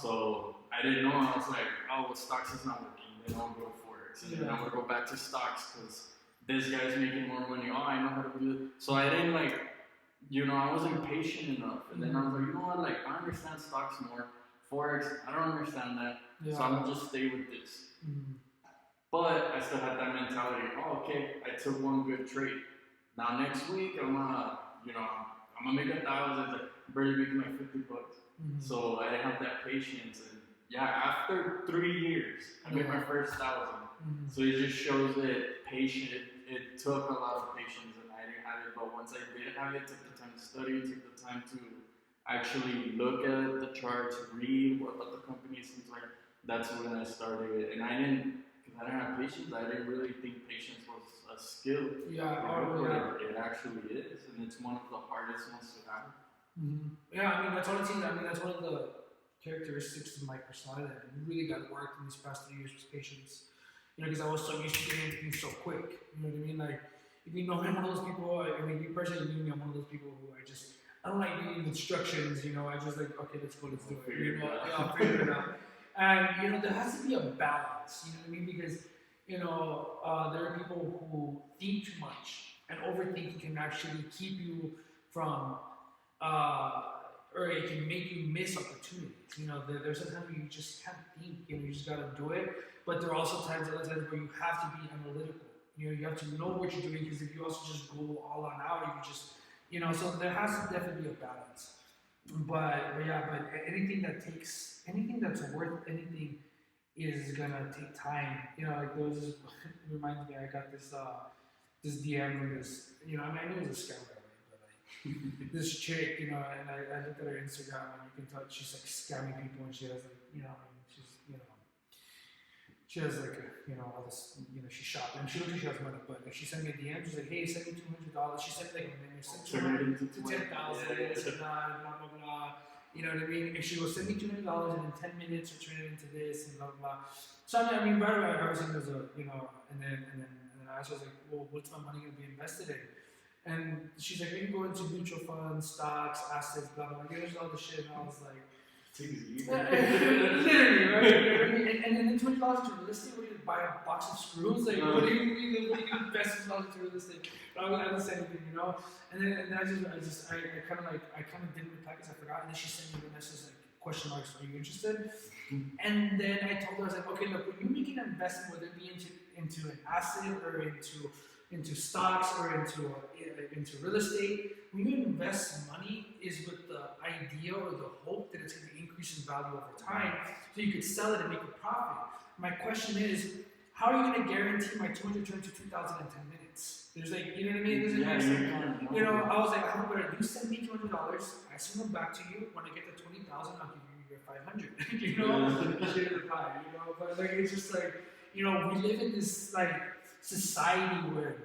So I didn't know, I was like, well, stocks is not working, then I'll go forex, and then I would go back to stocks because this guy's making more money. Oh, I know how to do it. So I didn't I wasn't patient enough, and then I was like, you know what, like I understand stocks more. Forex, I don't understand that, so I'm gonna just stay with this. But I still had that mentality. Oh, okay, I took one good trade. Now next week I'm gonna make 1,000. Like barely making like $50. So I didn't have that patience, and after 3 years, I made my first 1,000. So it just shows that patience. It took a lot of patience, and I didn't have it. But once I did have it, took the time to study, took the time to actually look at the charts, read what the company seems like. That's when I started, and I didn't have patience. I didn't really think patience was a skill. It actually is, and it's one of the hardest ones to have. Yeah, that's one of the characteristics of my personality that I really got worked in these past 3 years was patience. Because I was so used to getting things so quick. You know what I mean? Like, if you know me, I'm one of those people. You personally knew me. I'm one of those people who I don't like reading instructions. I just like, okay, let's go, let's do it. I'll figure it out. And there has to be a balance. You know what I mean? Because there are people who think too much, and overthinking can actually keep you from, or it can make you miss opportunities. There's sometimes where you just can't think. You just gotta do it. But there are also other times where you have to be analytical. You have to know what you're doing, because if you also just go all on out, you just, so there has to definitely be a balance. But anything that's worth anything is gonna take time. Like there was this, reminds me, I got this DM from this, I knew it was a scam right away, but like this chick, and I looked at her Instagram, and you can tell she's like scamming people, and she has like, she has like all this, she's shopping, and she looks like she has money, but like she sent me a DM, she's like, hey, send me $200. She sent me like a minute, send $200 to 10,000, blah blah blah. You know what I mean? And she goes, send me $200, and in 10 minutes you turn it into this, and blah blah blah. So right away, I was thinking there's a, and then I was like, well, what's my money gonna be invested in? And she's like, we can go into mutual funds, stocks, assets, blah blah blah. Here's all the shit, and I was like, literally, right? And then $20 to real estate, what do you buy a box of screws? Like, what do you mean? What do you invest $20 to real estate? But I didn't say anything, And then I kind of didn't reply because I forgot. And then she sent me a message like, question marks, are you interested? And then I told her, I was like, okay, look, when you make an investment, whether it be into an asset or into stocks or into real estate, when you invest money is with the idea or the hope that it's going to increase in value over time, so you could sell it and make a profit. My question is, how are you going to guarantee my $222,000 in 10 minutes? There's like, you know what I mean? I was like, how about you send me $200, I send them back to you. When I get the $20,000, I'll give you you're 500. You know, shit in the pie. You know, but like it's just like we live in this like society where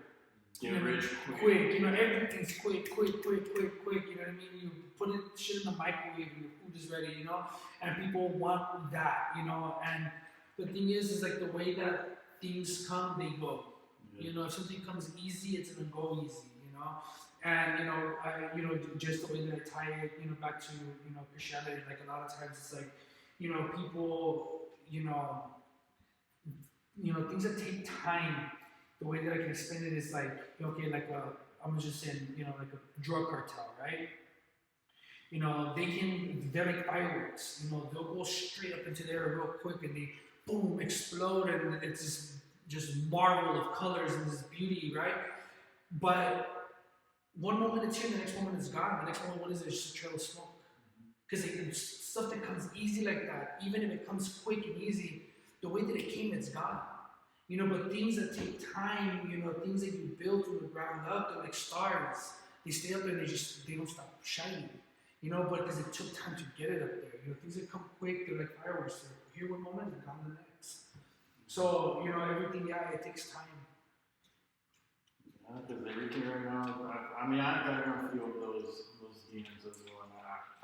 Get rich quick. You know, everything's quick. You know what I mean? You put it shit in the microwave and your food is ready. You know, and people want that. You know, and the thing is like the way that things come, they go. You know, if something comes easy, it's gonna go easy. You know, and just the way that I tie it, back to Christianity. Like a lot of times, it's like, people, things that take time. The way that I can explain it is like, okay, like I'm just saying, like a drug cartel, right? They're like fireworks. They'll go straight up into there real quick, and they boom explode, and it's just marvel of colors and this beauty, right? But one moment it's here, the next moment it's gone. The next moment, what is it? It's just a trail of smoke. Because stuff that comes easy like that, even if it comes quick and easy, the way that it came, it's gone. But things that take time, things that you build from the ground up, they're like stars. They stay up there and they don't stop shining. But because it took time to get it up there. Things that come quick, they're like fireworks. They're here one moment, they're gone the next. So, everything, it takes time. Yeah, because everything right now, I mean, I got a few of those demons as well.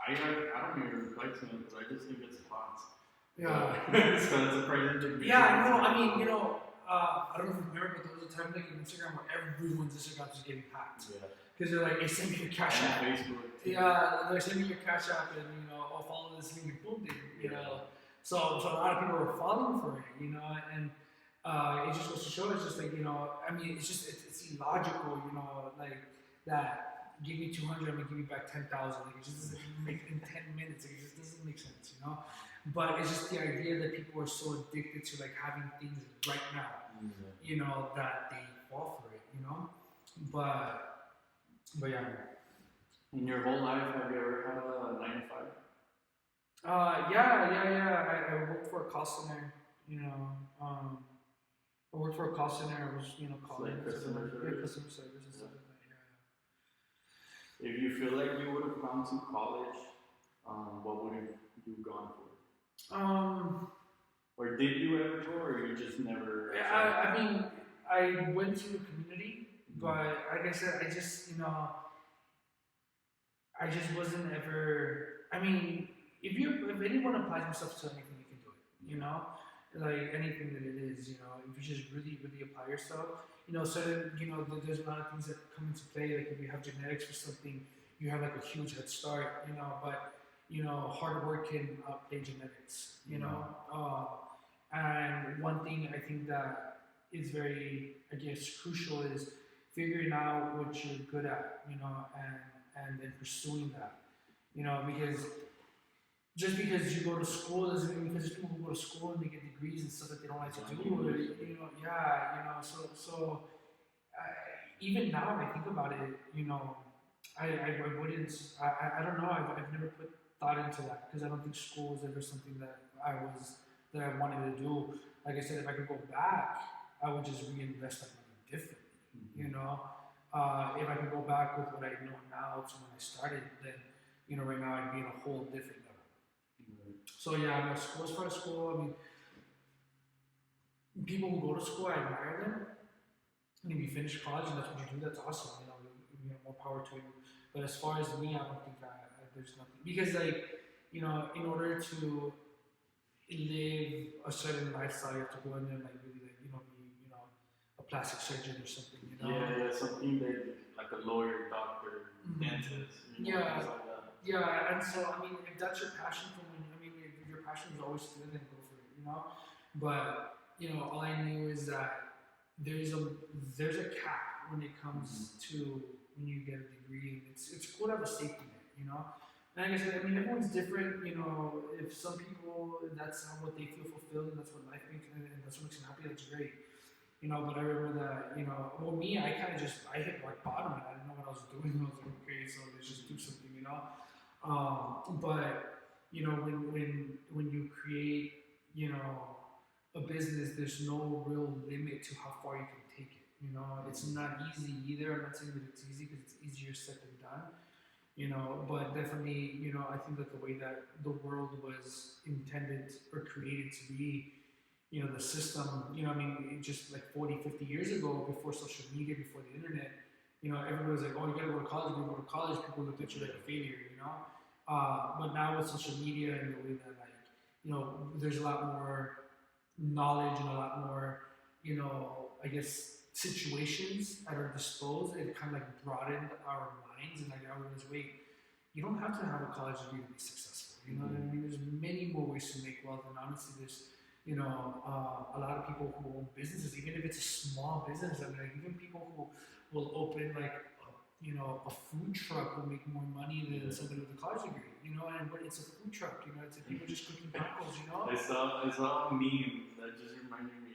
I don't even reply to them because I just think it's bots. Yeah. So it's a present. Yeah, no, I mean, I don't know if you remember, but there was a time like in Instagram where everyone's Instagram was getting hacked. Yeah. Because they're like, hey, send me your cash app. Facebook. Yeah, they're sending me your cash app and, I'll follow this link and boom, So a lot of people were falling for it, and it just goes to show it's just like, I mean, it's illogical, like that. Give me 200, I'm gonna give you back 10,000. Like it just doesn't make in 10 minutes. Like, it just doesn't make sense, But it's just the idea that people are so addicted to like having things right now, that they fall for it, But yeah. In your whole life, have you ever had a 9 to 5? Yeah. I worked for a call center, I worked for a call center. I was, calling customer service and stuff like that. If you feel like you would have gone to college, what would you gone for? Or did you ever go, or you just never? I mean, I went to a community, but like I said, I just wasn't ever. I mean, if anyone applies themselves to anything, you can do it. Like anything that it is, if you just really, really apply yourself, certain, there's a lot of things that come into play. Like if you have genetics for something, you have like a huge head start, but hard work can outplay genetics, and one thing I think that is very, I guess, crucial is figuring out what you're good at, and then pursuing that, because just because you go to school doesn't mean, because there's people who go to school and they get degrees and stuff that they don't like to do, or, so even now when I think about it, I wouldn't, I don't know, I've never put thought into that, because I don't think school was ever something that I wanted to do. Like I said, if I could go back, I would just reinvest that money differently, if I could go back with what I know now to when I started, then, right now I'd be in a whole different level. So yeah, no, school, as far as school, I mean, people who go to school, I admire them. And if you finish college and that's what you do, that's awesome. More power to you. But as far as me, I don't think there's nothing, because like, in order to live a certain lifestyle, you have to go in there and like really like, be a plastic surgeon or something. Yeah, something that like a lawyer, doctor, dentist. Things like that. Yeah, and so I mean, if that's your passion if your passion is always good, then go for it, But all I knew is that there's a cap when it comes to when you get a degree, and it's cool to have a safety net, And like I said, I mean, everyone's different, If some people that's what they feel fulfilled, and that's what life makes, and that's what makes them happy, that's great. But I remember that, well, me, I kind of I hit rock bottom, and I didn't know what I was doing. I was like, okay, so let's just do something, But when you create, a business, there's no real limit to how far you can take it. It's not easy either. I'm not saying that it's easy, because it's easier said than done. But definitely, I think that the way that the world was intended or created to be, the system, I mean, just like 40, 50 years ago, before social media, before the internet, everybody was like, oh, you gotta go to college, you gotta go to college, people looked at you like a failure. But now with social media and the way that, like, there's a lot more knowledge and a lot more, I guess, situations at our disposal, it kind of like broadened our minds and like I was, wait, you don't have to have a college degree to be successful. You know what I mean? There's many more ways to make wealth, and honestly, there's a lot of people who own businesses, even if it's a small business. I mean, like, even people who will open like a food truck will make more money than somebody with a college degree. But it's a food truck. It's like people just cooking tacos. I saw a meme that just reminded me.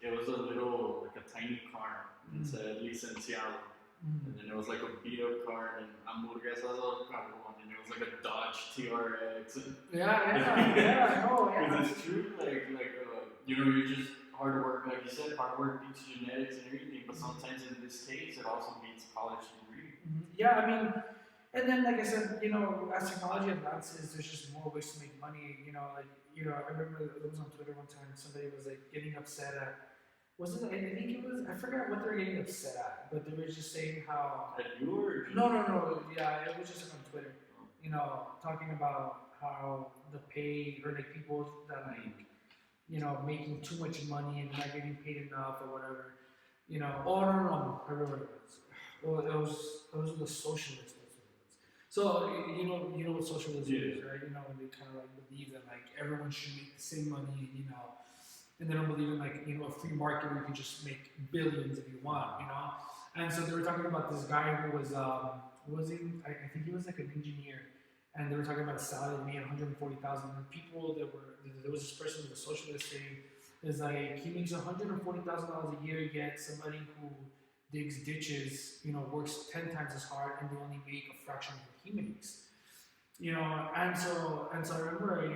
It was a little, like a tiny car, and it said licenciado. And then it was like a beat up car and hamburguesas al carbon, and it was like a Dodge TRX. Yeah, no, yeah. Because it's true, you're just hard work, like you said, hard work beats genetics and everything, but sometimes in this case, it also beats college degree. Yeah, I mean, and then like I said, as technology advances, there's just more ways to make money. I remember it was on Twitter one time, somebody was like getting upset at. I think it was, I forgot what they were getting upset at, but they were just saying how. At you or? No, yeah, it was just on Twitter. Talking about how the pay, or like people that like, making too much money and not getting paid enough or whatever. Oh, no, I remember what it was. Well, it was the socialists. That's what it was. So, you know what socialism is, right? When they kind of like believe that like everyone should make the same money, and they don't believe in like a free market where you can just make billions if you want, And so they were talking about this guy who was I think he was like an engineer, and they were talking about a salary that made $140,000. And people there was this person who was a socialist saying is like he makes $140,000 a year, yet somebody who digs ditches, works 10 times as hard, and they only make a fraction of what he makes. And so I remember,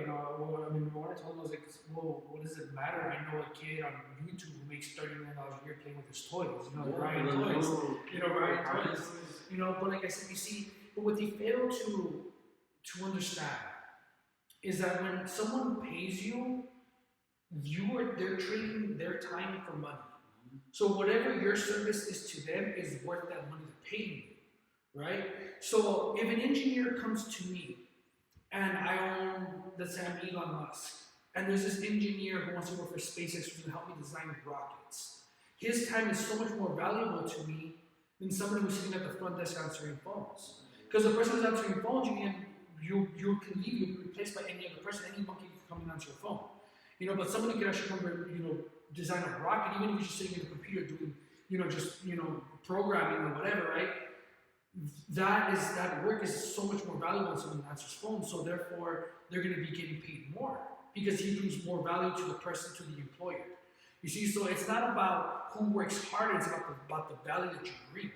what I told him was like, well, what does it matter? I know a kid on YouTube who makes $30 million a year playing with his toys, Ryan toys, Ryan toys, but like I said, you see, but what they fail to understand is that when someone pays you, they're trading their time for money. So whatever your service is to them is worth that money they're paying you, right? So if an engineer comes to me and I own, let's say I'm Elon Musk, and there's this engineer who wants to work for SpaceX who's going to help me design rockets, his time is so much more valuable to me than somebody who's sitting at the front desk answering phones. Because the person who's answering phones, you can leave, you'll be replaced by any other person. Any monkey can come and answer your phone. But somebody can actually come and, design a rocket, even if you're just sitting in a computer doing, programming or whatever, right? That work is so much more valuable than someone who answers phones, so therefore they're going to be getting paid more because he brings more value to the person, to the employer. You see, so it's not about who works harder, it's about the value that you bring.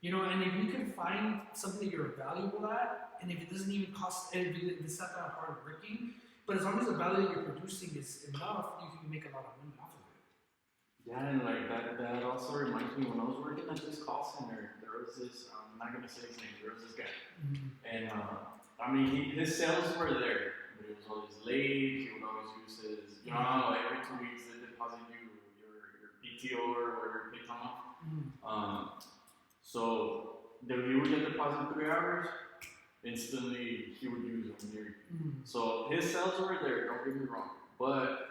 And if you can find something that you're valuable at, and if it doesn't even cost, and if it's not that hard working, but as long as the value that you're producing is enough, you can make a lot of money off of it. Yeah, and like that also reminds me when I was working at this call center, there was this, I'm not gonna say his name, there was this guy. And I mean, his sales were there, but he was always late, he would always use his, every 2 weeks they deposit you your PTO or your pay time off. So he would get deposit 3 hours, instantly he would use them near you. So his sales were there, don't get me wrong, but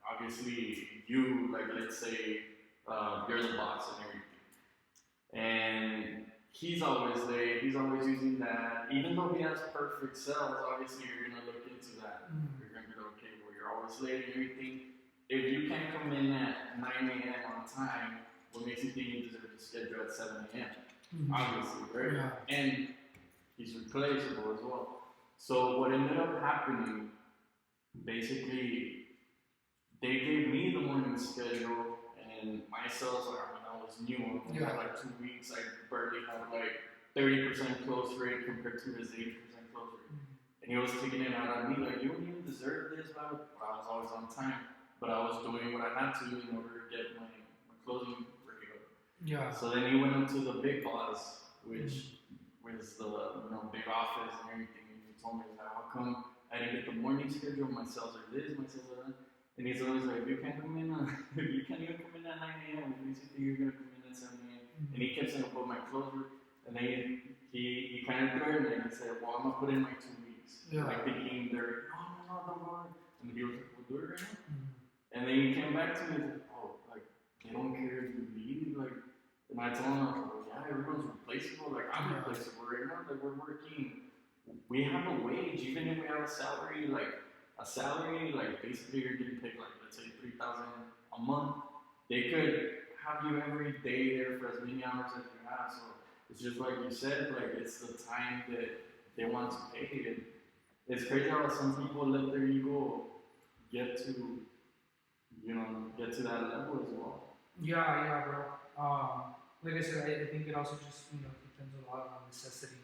obviously you, like let's say you're the boss and everything, and he's always late, he's always using that, even though he has perfect sales, obviously you're going to look into that. You're going to be like, okay, well you're always late and everything. If you can't come in at 9 a.m. on time, what makes you think you deserve to schedule at 7 a.m.? Obviously, right? Yeah. And he's replaceable as well. So what ended up happening, basically, they gave me the morning schedule, and my sales, like when I was new, I had like 2 weeks, I barely had like 30% close rate compared to his 80% close rate. And he was taking it out on me, like, you don't even deserve this, but I was always on time. But I was doing what I had to in order to get my closing rate up. Yeah. So then he went up to the big boss, which with the big office and everything. And he told me, he's like, how come I didn't get the morning schedule? My cells are this, my cells are that. And he's always like, if you can't come in, if you can't even come in at 9 a.m., if you think you're gonna come in at 7 a.m. And he kept saying, put my closure. And then he kind of threatened me and he said, well, I'm gonna put in my 2 weeks. Yeah. Like thinking they're no, don't worry. And he was like, we'll do it right now. Mm-hmm. And then he came back to me and said, oh, like, they don't care if you leave. Like, and I told him, I was like, well, yeah, everyone's replaceable. Like, I'm replaceable right now. Like, we're working. We have a wage, even if we have a salary, like, basically you're getting paid, like, let's say $3,000 a month. They could have you every day there for as many hours as you have. So it's just like you said, like, it's the time that they want to pay. And it's crazy how some people let their ego get to that level as well. Yeah, bro. Like I said, I think it also just depends a lot on necessity.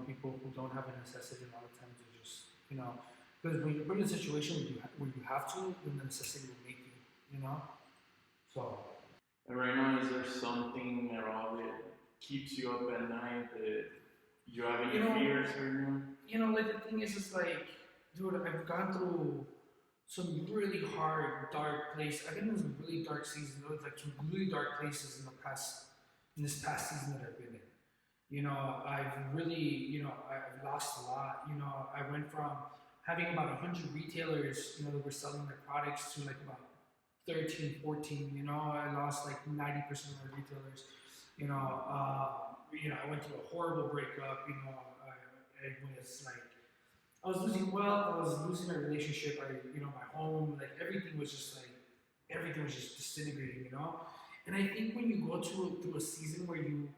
People who don't have a necessity a lot of times are just because when you're put in a situation where you have to, then the necessity will make you. So. And right now, is there something at all that keeps you up at night that you have any fears or like the thing is like, dude, I've gone through some really hard, dark places. I've been in some really dark seasons, like some really dark places in this past season that I've been in. I've really, I've lost a lot. I went from having about 100 retailers, that were selling my products to like about 13, 14. I lost like 90% of my retailers. I went through a horrible breakup. It was like, I was losing wealth, I was losing my relationship, my home, like everything was just disintegrating, And I think when you go through a season where you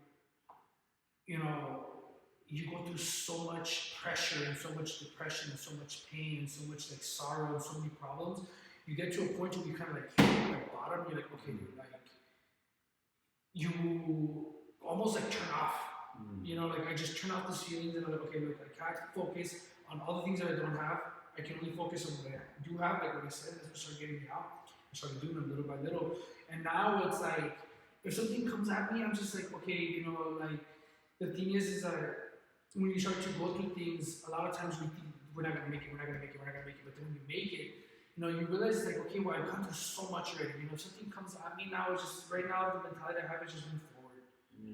go through so much pressure and so much depression and so much pain and so much like sorrow and so many problems, you get to a point where you kind of like hit the bottom. You're like, okay, like you almost like turn off. Like I just turn off these feelings and I'm like, okay, look, I can't focus on all the things that I don't have. I can only focus on what I do have, like what I said, that's what started getting me out. I started doing it little by little. And now it's like, if something comes at me, I'm just like, okay, like, the thing is that when you start to go through things, a lot of times we think we're not gonna make it, but then when you make it, you realize like, okay, well, I've gone through so much already. If something comes at me now, it's just, right now, the mentality I have is just move forward.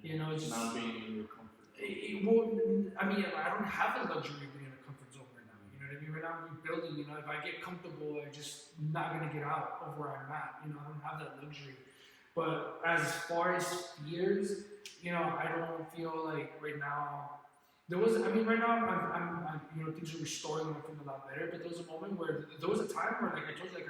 It's just not being in your comfort zone. It won't, I don't have the luxury of being in a comfort zone right now. You know what I mean? Right now I'm rebuilding, if I get comfortable, I'm just not gonna get out of where I'm at. I don't have that luxury. But as far as fears, I don't feel like right now, right now I'm things are restoring and I feel a lot better, but there was a moment where, there was a time where like I told you, like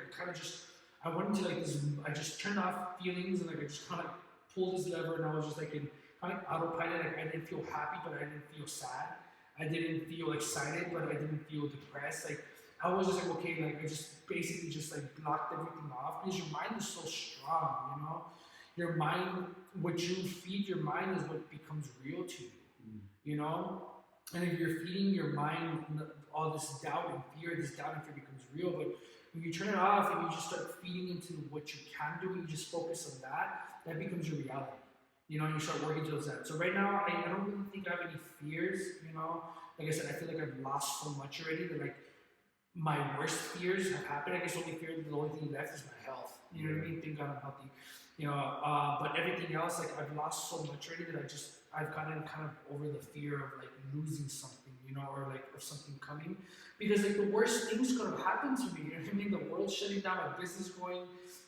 I went into like this, I just turned off feelings and like I just kind of pulled this lever and I was just like in kind of autopilot. Like I didn't feel happy, but I didn't feel sad. I didn't feel excited, but I didn't feel depressed. Like I was just like, okay, like I just basically just like blocked everything off because your mind is so strong, Your mind, what you feed your mind is what becomes real to you, And if you're feeding your mind all this doubt and fear, becomes real. But when you turn it off and you just start feeding into what you can do, and you just focus on that becomes your reality. And you start working towards that. So right now, I don't really think I have any fears, Like I said, I feel like I've lost so much already that like my worst fears have happened. I guess the only thing left is my health. You know what I mean? Thank God I'm healthy. But everything else, like I've lost so much already that I've gotten kind of over the fear of like losing something, or like of something coming. Because like the worst things could have happened to me. You know what I mean? The world shutting down, my business going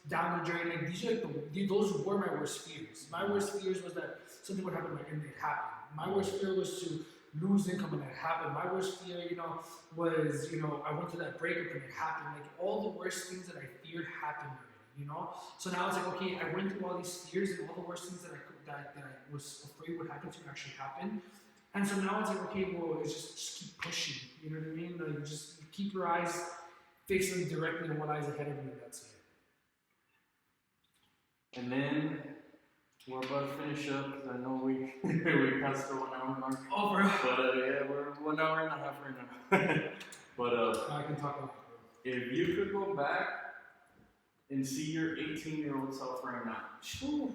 down the drain. Like these are like those were my worst fears. My worst fears was that something would happen and it happened. My worst fear was to lose income and it happened. My worst fear, was, I went through that breakup and it happened. Like all the worst things that I feared happened already. So now it's like, okay, I went through all these fears and all the worst things that I was afraid would happen to actually happen. And so now it's like, okay, well, it's just keep pushing. You know what I mean? Like just keep your eyes fixing directly on what lies ahead of you, and that's it. And then we're about to finish up because I know we we passed the 1 hour mark. Oh, bro. But yeah, we're 1 hour and a half right now. But I can talk about it, bro. If you could go back and see your 18-year-old self right now, Sure.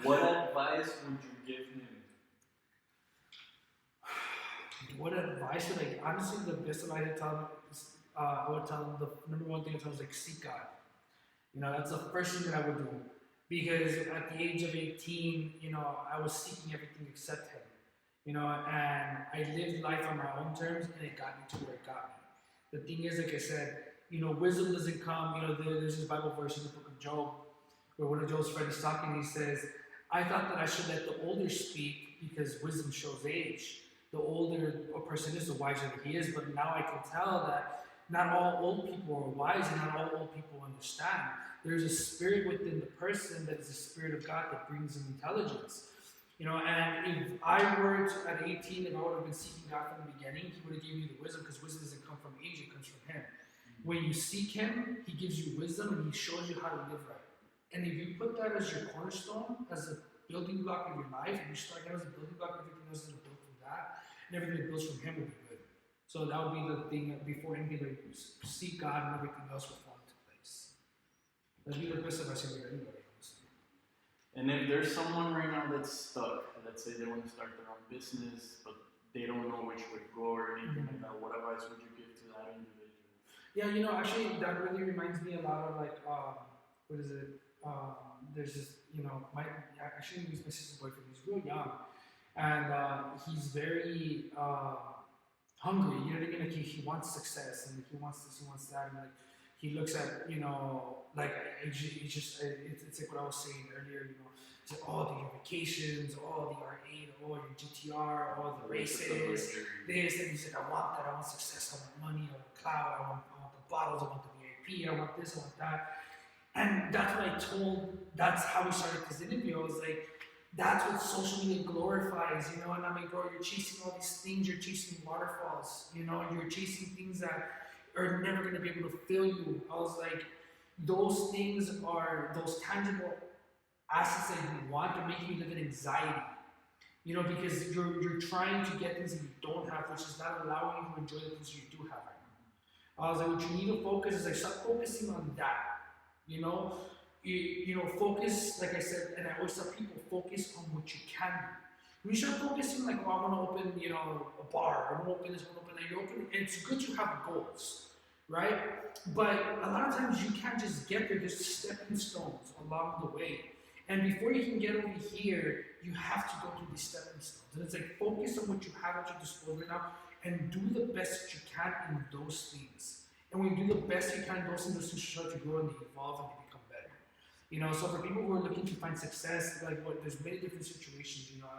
what advice would you give him what advice would I, honestly, the best advice I tell them is, I would tell them, the number one thing I tell them is like, seek God. You know, that's the first thing that I would do. Because at the age of 18, you know, I was seeking everything except Him. You know, and I lived life on my own terms, and it got me to where it got me. The thing is, like I said, you know, wisdom doesn't come, you know, there's this Bible verse in the book of Job, where one of Job's friends is talking, he says, I thought that I should let the older speak because wisdom shows age. The older a person is, the wiser he is, but now I can tell that not all old people are wise and not all old people understand. There's a spirit within the person that is the spirit of God that brings in intelligence. You know, and if I were to, at 18, if I would have been seeking God from the beginning, He would have given me the wisdom, because wisdom doesn't come from age, it comes from Him. When you seek Him, He gives you wisdom and He shows you how to live right. And if you put that as your cornerstone, as a building block of your life, and you start that as a building block, everything else is built from that, and everything that builds from Him will be good. So that would be the thing before anything, like seek God and everything else will fall into place. That'd be the best advice I give anybody, honestly. And if there's someone right now that's stuck, let's say they want to start their own business, but they don't know which way to go or anything like that, what advice would you give to that individual? Yeah, you know, actually, that really reminds me a lot of like, what is it? There's this, you know, actually, he's my sister's boyfriend. He's real young, and he's very hungry. You know what I mean? Like he wants success, and he wants this, he wants that, and like he looks at, you know, like it's like what I was saying earlier. You know, it's like, oh, your vacations, oh, the R8, oh, your GTR, oh, the races, this, and he's like, I want that. I want success. I want money. I want clout. I want the bottles. I want the VIP. I want this. I want that. And that's what I told, that's how we started this interview. I was like, that's what social media glorifies, you know? And I'm like, bro, you're chasing all these things, you're chasing waterfalls, you know? You're chasing things that are never gonna be able to fill you. I was like, those things are, those tangible assets that you want, they're making you live in anxiety. You know, because you're trying to get things that you don't have, which is not allowing you to enjoy the things you do have right now. I was like, what you need to focus is like, start focusing on that. You know, you know, focus, like I said, and I always tell people, focus on what you can do. When you start focusing, like, oh, I want to open, you know, a bar, I want to open this, I want to open that, you open it, and it's good to have goals, right? But a lot of times you can't just get there, there's stepping stones along the way. And before you can get over here, you have to go through these stepping stones. And it's like, focus on what you have at your disposal right now, and do the best that you can in those things. And when you do the best you can, those things start to grow and they evolve and they become better. You know, so for people who are looking to find success, like what, there's many different situations. You know,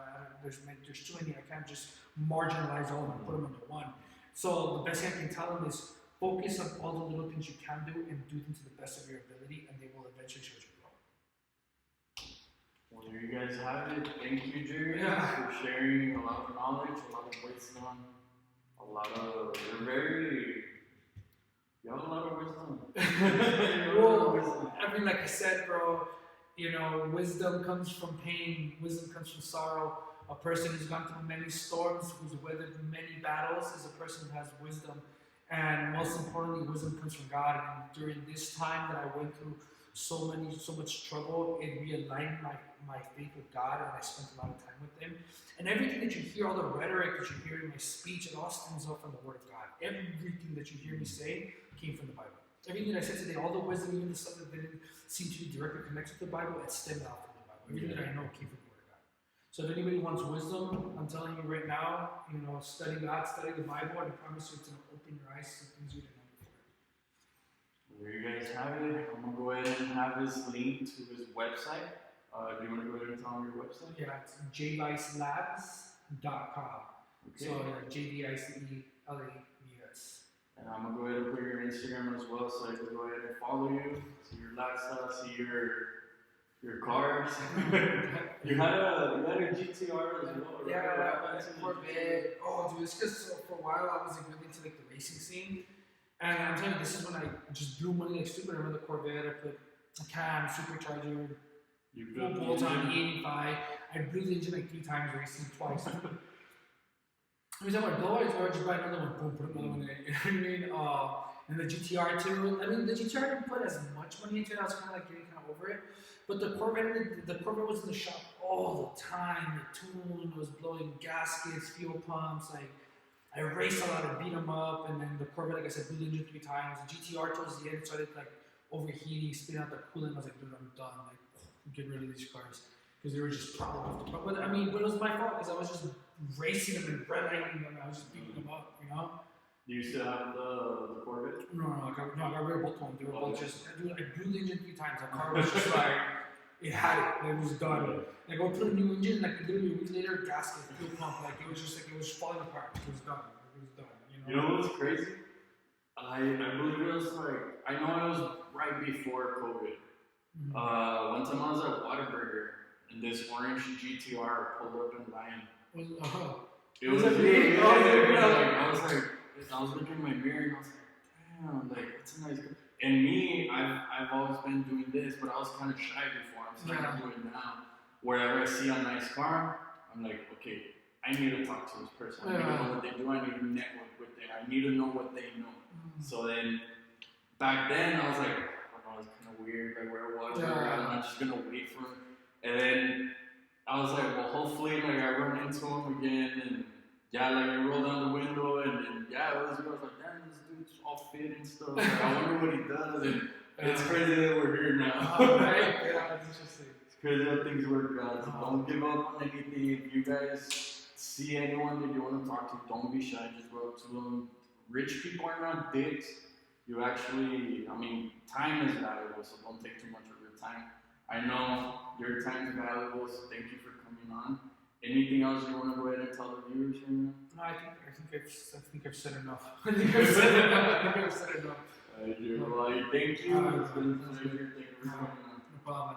there's too many. I can't just marginalize all of them and put them into one. So the best thing I can tell them is focus on all the little things you can do and do them to the best of your ability, and they will eventually show you grow. Well, there you guys have it. Thank you, Jerry, for sharing a lot of knowledge, a lot of wisdom, a lot of. You have a lot of wisdom. Well, I mean, like I said, bro, you know, wisdom comes from pain, wisdom comes from sorrow. A person who's gone through many storms, who's weathered many battles, is a person who has wisdom. And most importantly, wisdom comes from God. And during this time that I went through so much trouble, it realigned my faith with God, and I spent a lot of time with Him. And everything that you hear, all the rhetoric that you hear in my speech, it all stems up from the Word of God. Everything that you hear me say came from the Bible. Everything that I said today, all the wisdom, even the stuff that didn't seem to be directly connected to the Bible, it stemmed out from the Bible. Everything that I know came from the Word of God. So if anybody wants wisdom, I'm telling you right now, you know, study God, study the Bible, and I promise you it's going to open your eyes to things you didn't know before. There you guys have it. I'm going to go ahead and have this link to his website. Do you want to go ahead and tell me your website? Yeah, it's jvicelabs.com. Okay. So JVICELABS. And I'm going to go ahead and put your Instagram as well, so I can go ahead and follow you, see your lifestyle, see your cars. you had a GTR as well, right? Yeah, Corvette. Oh, dude, it's because for a while I was like really into like the racing scene. And I'm telling you, this is when I just blew money like stupid. I remember the Corvette, I put a cam, supercharger, full bolt on E85. I blew the engine like 3 times racing, twice. Every time I go, I just buy another one, boom, put another one in it. You know what I mean? And the GTR too. I mean, the GTR didn't put as much money into it. I was kind of like getting kind of over it. But the Corvette was in the shop all the time. The tune was blowing gaskets, fuel pumps. Like, I I raced a lot and beat him up, and then the Corvette, like I said, blew the engine 3 times. The GTR towards the end started like overheating, spitting out the coolant. I was like, dude, I'm done. Like, get rid of these cars because they were just problems. But I mean, but it was my fault because I was just racing them and redlining them. I was just beating them up, you know. Do you still have the Corvette? No, I got rid of both of them. They were both just. Dude, I blew the engine 3 times. That car was just like. It had it. It was done. Like, I put a new engine, like literally a week later, gasket, fuel pump. Like, it was just like it was falling apart. It was done. It was done. You know what's crazy? I believe it was like, I know it was right before COVID. Mm-hmm. One time I was at Whataburger and this orange GTR pulled up in line. It was me. I was looking in my mirror and I was like, damn, like it's a nice car. And me, I've always been doing this, but I was kind of shy before. I'm starting to do it now. Wherever I see a nice car, I'm like, okay, I need to talk to this person. I need to know what they do. I need to network with them. I need to know what they know. So then, back then, I was like, oh, it's kind of weird. Like, where was I? I'm just gonna wait for him. And then I was like, well, hopefully, like I run into him again, and yeah, like I roll down the window, and then yeah, it was. I was like, damn, this dude's all fit and stuff. Like, I wonder what he does. And it's crazy that we're here now. Right? Yeah, that's interesting. It's crazy how things work out. So don't give up on anything. If you guys see anyone that you want to talk to, don't be shy. Just go up to them. Rich people are not dicks. You actually, I mean, time is valuable, so don't take too much of your time. I know your time is valuable, so thank you for coming on. Anything else you want to go ahead and tell the viewers here? No, I think I've said enough. I think I've said enough. Well, thank you. It's been a pleasure. Thank you for coming on. No problem.